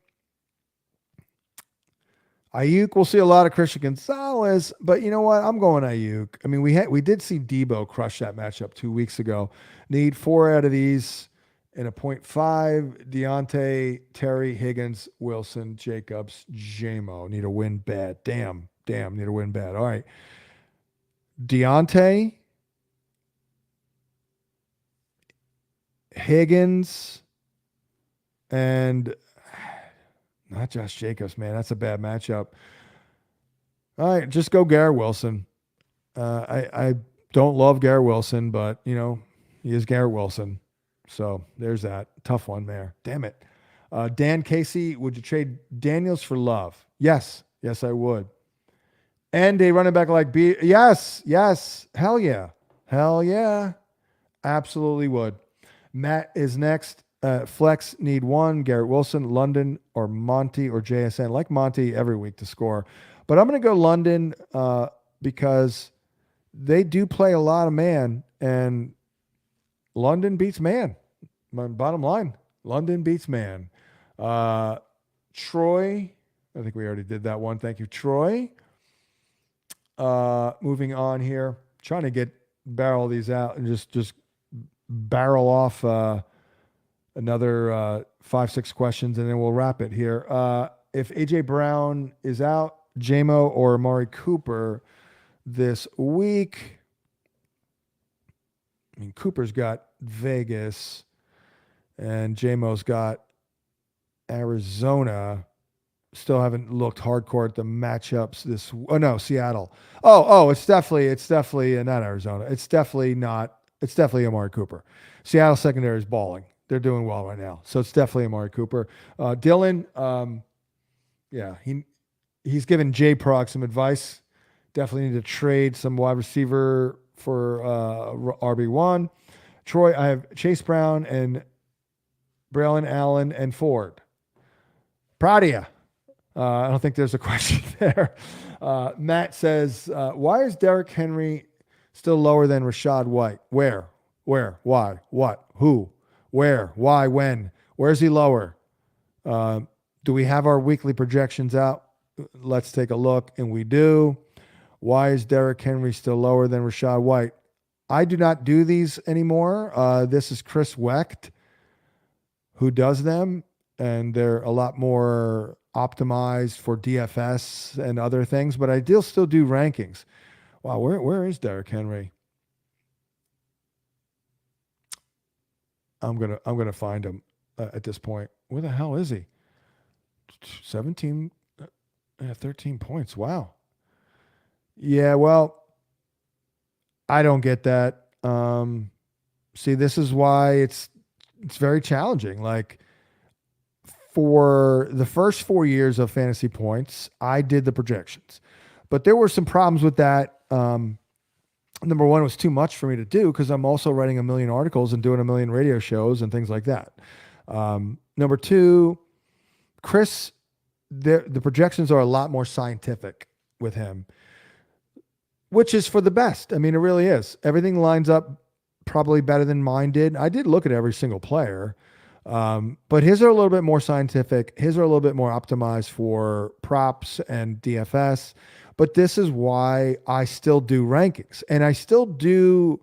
Ayuk, we'll see a lot of Christian Gonzalez, but you know what? I'm going Ayuk. I mean, we did see Debo crush that matchup 2 weeks ago. Need 4 out of these in a .5. Deontay, Terry, Higgins, Wilson, Jacobs, Jamo. Need a win bad. Damn. Need a win bad. All right. Deontay, Higgins, and not Josh Jacobs, man. That's a bad matchup. All right, just go Garrett Wilson. I don't love Garrett Wilson, but, you know, he is Garrett Wilson. So there's that. Tough one there. Damn it. Dan Casey, would you trade Daniels for Love? Yes. Yes, I would. And a running back like B. Yes. Hell yeah. Absolutely would. Matt is next. Flex need 1. Garrett Wilson, London, or Monty, or JSN. Like Monty every week to score. But I'm going to go London because they do play a lot of man, and London beats man. My bottom line, London beats man. Troy, I think we already did that one. Thank you, Troy. Moving on here. Trying to barrel these out and just barrel off another 5-6 questions, and then we'll wrap it here. If A.J. Brown is out, Jamo or Amari Cooper this week. I mean, Cooper's got Vegas, and Jamo's got Arizona. Still haven't looked hardcore at the matchups Seattle. It's definitely not Arizona. It's definitely Amari Cooper. Seattle secondary is balling. They're doing well right now. So it's definitely Amari Cooper. Dylan, he's given J-Prog some advice. Definitely need to trade some wide receiver for RB1. Troy, I have Chase Brown and Braylon Allen and Ford. Proud of you. I don't think there's a question there. Matt says, why is Derrick Henry still lower than Rashad White? Where? Why? What? Who? Where? Why? When? Where's he lower? Do we have our weekly projections out? Let's take a look. And we do. Why is Derrick Henry still lower than Rashad White? I do not do these anymore. This is Chris Wecht who does them, and they're a lot more optimized for DFS and other things, but I still do rankings. Wow, where is Derrick Henry? I'm gonna find him at this point. Where the hell is he? 13 points. Wow. Yeah, well, I don't get that. See, this is why it's very challenging. Like, for the first 4 years of Fantasy Points, I did the projections, but there were some problems with that. Number one, it was too much for me to do because I'm also writing a million articles and doing a million radio shows and things like that. Number two, Chris, the projections are a lot more scientific with him, which is for the best. I mean, it really is. Everything lines up probably better than mine did. I did look at every single player, but his are a little bit more scientific. His are a little bit more optimized for props and DFS. But this is why I still do rankings, and I still do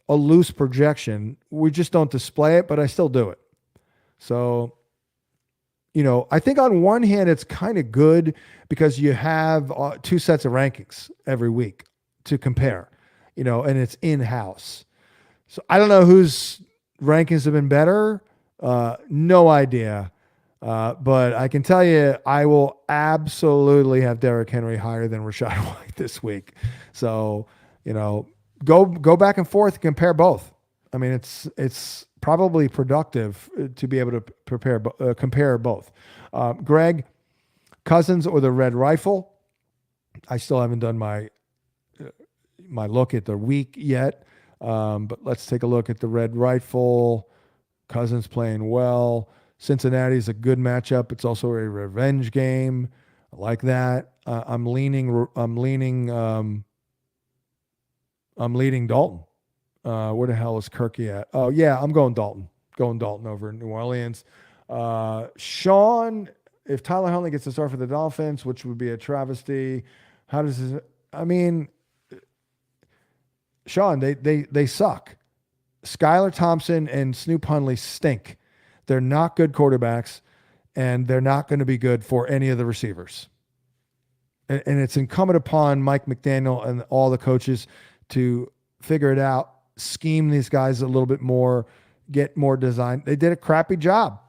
a loose projection. We just don't display it, but I still do it. So, I think on one hand, it's kind of good because you have 2 sets of rankings every week to compare, and it's in-house. So I don't know whose rankings have been better. No idea. But I can tell you, I will absolutely have Derrick Henry higher than Rashad White this week. So, go back and forth and compare both. I mean, it's probably productive to be able to compare both. Greg, Cousins or the Red Rifle? I still haven't done my look at the week yet, but let's take a look at the Red Rifle. Cousins playing well. Cincinnati's a good matchup. It's also a revenge game. I like that. I'm leaning Dalton. Where the hell is Kirky at? Oh yeah, I'm going Dalton. Going Dalton over in New Orleans. Sean, if Tyler Huntley gets to start for the Dolphins, which would be a travesty, how does this? I mean, Sean, they suck. Skylar Thompson and Snoop Huntley stink. They're not good quarterbacks, and they're not going to be good for any of the receivers. And it's incumbent upon Mike McDaniel and all the coaches to figure it out, scheme these guys a little bit more, get more design. They did a crappy job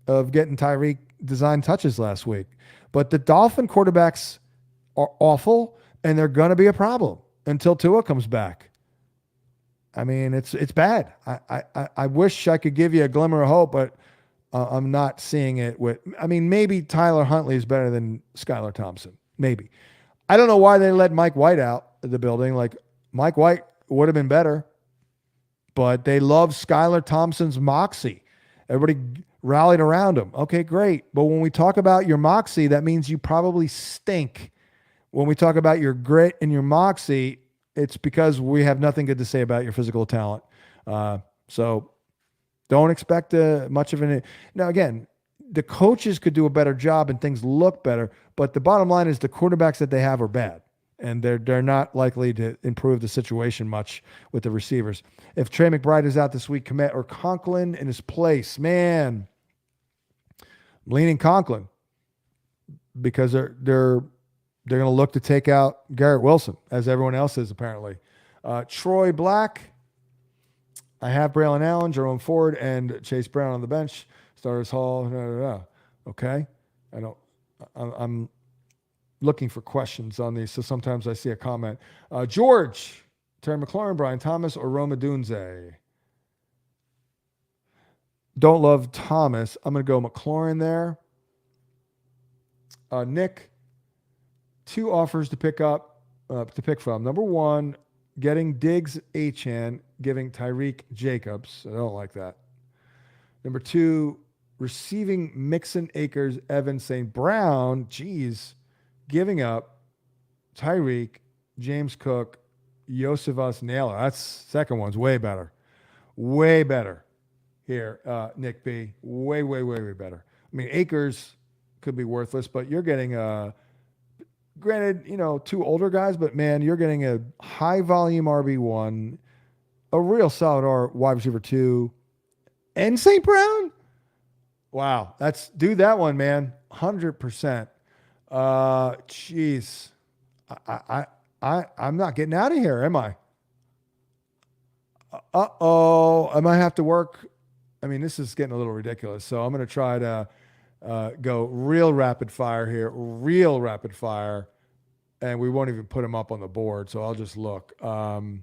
of getting Tyreek design touches last week. But the Dolphin quarterbacks are awful, and they're going to be a problem until Tua comes back. I mean, it's bad. I wish I could give you a glimmer of hope, but I'm not seeing it with. I mean, maybe Tyler Huntley is better than Skylar Thompson. Maybe. I don't know why they let Mike White out of the building. Like, Mike White would have been better, but they love Skylar Thompson's moxie. Everybody rallied around him. Okay, great. But when we talk about your moxie, that means you probably stink. When we talk about your grit and your moxie, it's because we have nothing good to say about your physical talent. So don't expect much of an. Now, again, the coaches could do a better job and things look better, but the bottom line is the quarterbacks that they have are bad, and they're not likely to improve the situation much with the receivers. If Trey McBride is out this week, Komet or Conklin in his place, man, I'm leaning Conklin because they're going to look to take out Garrett Wilson, as everyone else is apparently. Troy Black, I have Braylon Allen, Jerome Ford, and Chase Brown on the bench. Starters Hall, okay. I'm looking for questions on these, so sometimes I see a comment. George, Terry McLaurin, Brian Thomas, or Roma Dunze? Don't love Thomas. I'm going to go McLaurin there. Nick, 2 offers to pick from. Number 1, getting Diggs Achane, giving Tyreek Jacobs. I don't like that. Number 2, receiving Mixon, Akers, Evans, St. Brown. Geez, giving up Tyreek, James Cook, Yosivas, Naylor. That's second one's way better. Way better here, Nick B. Way better. I mean, Akers could be worthless, but you're getting granted, 2 older guys, but man, you're getting a high volume RB1, a real solid wide receiver 2, and St. Brown. Wow, do that one, man. 100%. Jeez, I'm not getting out of here, am I? I might have to work. I mean, this is getting a little ridiculous. So I'm going to try to go real rapid fire here, and we won't even put them up on the board. So I'll just look. Let's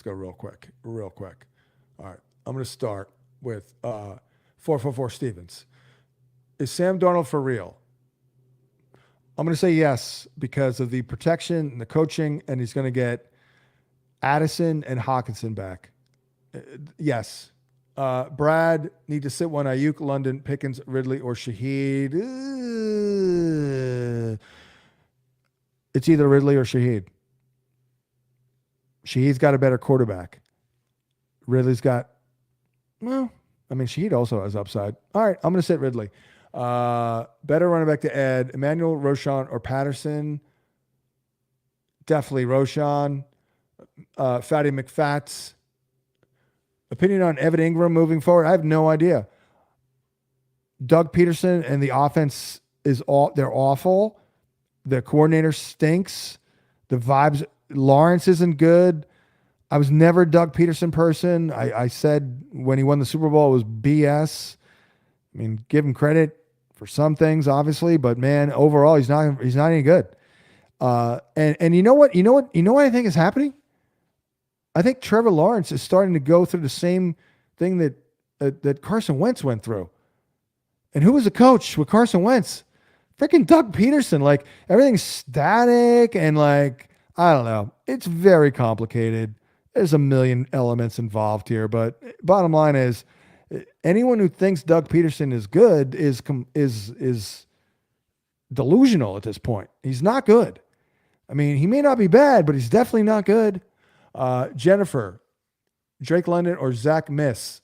go real quick. All right, I'm going to start with 444 Stevens. Is Sam Darnold for real? I'm going to say yes because of the protection and the coaching, and he's going to get Addison and Hawkinson back. Yes. Brad, need to sit one Ayuk, London, Pickens, Ridley, or Shaheed. It's either Ridley or Shaheed. Shaheed's got a better quarterback. Ridley's got, Shaheed also has upside. All right, I'm going to sit Ridley. Better running back to Ed, Emmanuel, Roshan, or Patterson. Definitely Roshan. Fatty McFats. Opinion on Evan Ingram moving forward? I have no idea. Doug Peterson and the offense they're awful. The coordinator stinks. The vibes, Lawrence isn't good. I was never a Doug Peterson person. I said when he won the Super Bowl it was BS. I mean, give him credit for some things, obviously, but man, overall he's not any good. And you know what I think is happening? I think Trevor Lawrence is starting to go through the same thing that Carson Wentz went through. And who was the coach with Carson Wentz? Freaking Doug Peterson. Like, everything's static and like, I don't know. It's very complicated. There's a million elements involved here, but bottom line is anyone who thinks Doug Peterson is good is delusional at this point. He's not good. I mean, he may not be bad, but he's definitely not good. Jennifer, Drake London, or Zach Miss.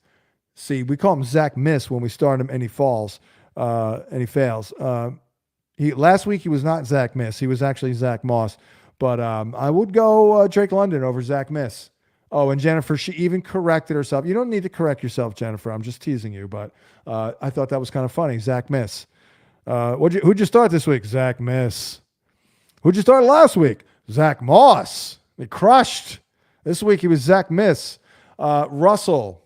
See, we call him Zach Miss when we start him and he falls. and he fails. Last week he was not Zach Miss. He was actually Zach Moss. But I would go Drake London over Zach Miss. Oh, and Jennifer, she even corrected herself. You don't need to correct yourself, Jennifer. I'm just teasing you. But I thought that was kind of funny. Zach Miss. Who'd you start this week? Zach Miss. Who'd you start last week? Zach Moss. They crushed. This week he was Zach Miss. Russell.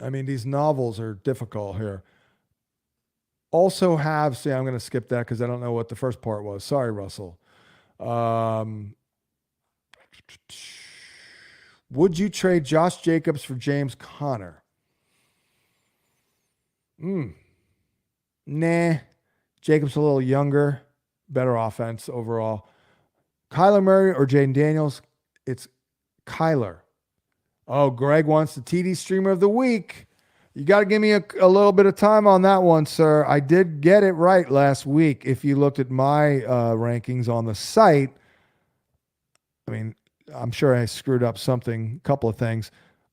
I mean, these novels are difficult here. Also I'm going to skip that because I don't know what the first part was. Sorry, Russell. Would you trade Josh Jacobs for James Conner? Nah. Jacobs a little younger, better offense overall. Kyler Murray or Jaden Daniels? It's Kyler. Oh, Greg wants the TD Streamer of the Week. You got to give me a little bit of time on that one, sir. I did get it right last week. If you looked at my rankings on the site, I mean, I'm sure I screwed up a couple of things.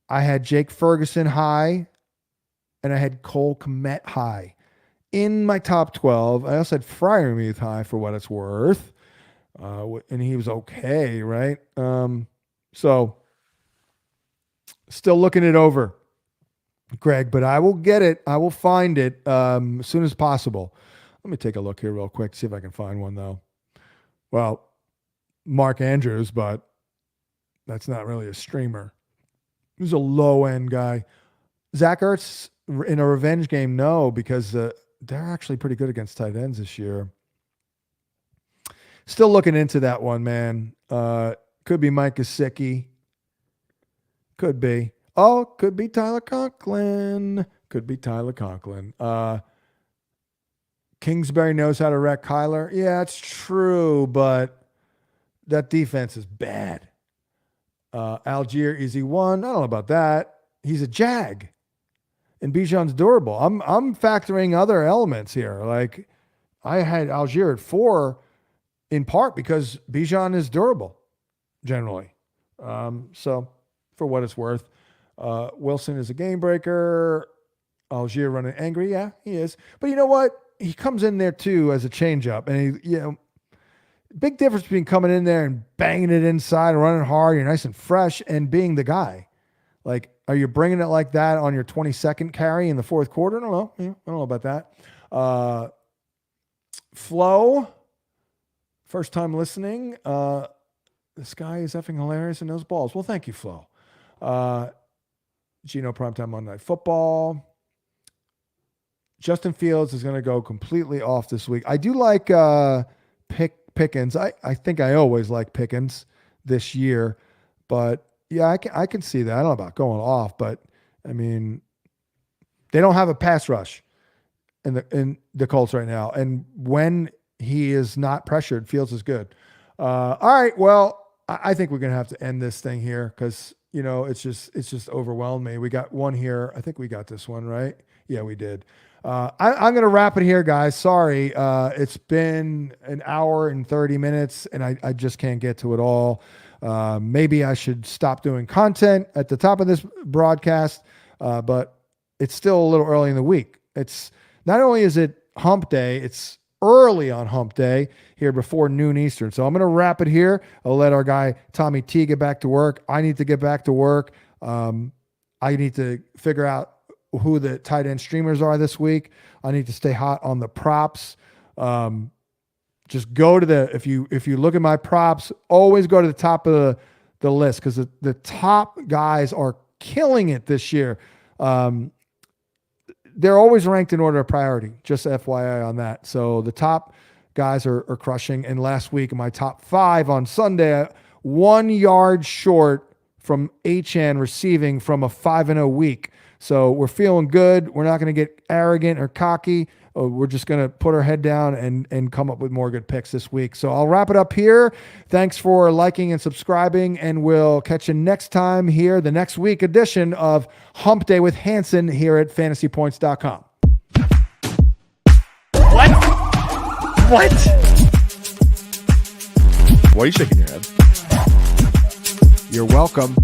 I had Jake Ferguson high, and I had Cole Kmet high. In my top 12, I also had Freiermuth high for what it's worth, and he was okay, right? So, still looking it over, Greg, but I will get it. I will find it as soon as possible. Let me take a look here real quick, see if I can find one, though. Well, Mark Andrews, but that's not really a streamer. He's a low-end guy. Zach Ertz in a revenge game, no, because they're actually pretty good against tight ends this year. Still looking into that one, man. Could be Mike Gesicki. Could be. Oh, could be Tyler Conklin. Kingsbury knows how to wreck Kyler. Yeah, it's true, but that defense is bad. Algier, easy one. I don't know about that. He's a Jag. And Bijan's durable. I'm factoring other elements here. Like, I had Algier at 4 in part because Bijan is durable, generally. So, for what it's worth. Wilson is a game breaker. Algier running angry. Yeah, he is. But you know what? He comes in there too as a changeup. And big difference between coming in there and banging it inside and running hard. You're nice and fresh and being the guy. Like, are you bringing it like that on your 22nd carry in the fourth quarter? I don't know. I don't know about that. Flo, first time listening. This guy is effing hilarious and knows balls. Well, thank you, Flo. Gino Primetime Monday Night Football. Justin Fields is going to go completely off this week. I do like Pickens. I think I always like Pickens this year, but yeah, I can see that. I don't know about going off, but I mean, they don't have a pass rush in the Colts right now, and when he is not pressured, Fields is good. All right, well, I think we're going to have to end this thing here because it's just overwhelmed me. We got one here. I think we got this one right. Yeah, we did. I'm going to wrap it here, guys. Sorry. It's been an hour and 30 minutes, and I just can't get to it all. Maybe I should stop doing content at the top of this broadcast, but it's still a little early in the week. It's not only is it Hump Day, it's early on Hump Day here before noon Eastern. So I'm going to wrap it here. I'll let our guy Tommy T get back to work. I need to get back to work. I need to figure out who the tight end streamers are this week. I need to stay hot on the props. Just go to if you look at my props, always go to the top of the list because the top guys are killing it this year. They're always ranked in order of priority, just FYI on that. So the top guys are crushing. And last week, in my top 5 on Sunday, 1 yard short from Achan receiving from a 5-0 week. So we're feeling good. We're not going to get arrogant or cocky. We're just going to put our head down and come up with more good picks this week. So I'll wrap it up here. Thanks for liking and subscribing, and we'll catch you next time here, the next week edition of Hump Day with Hansen here at FantasyPoints.com. What? Why are you shaking your head? You're welcome.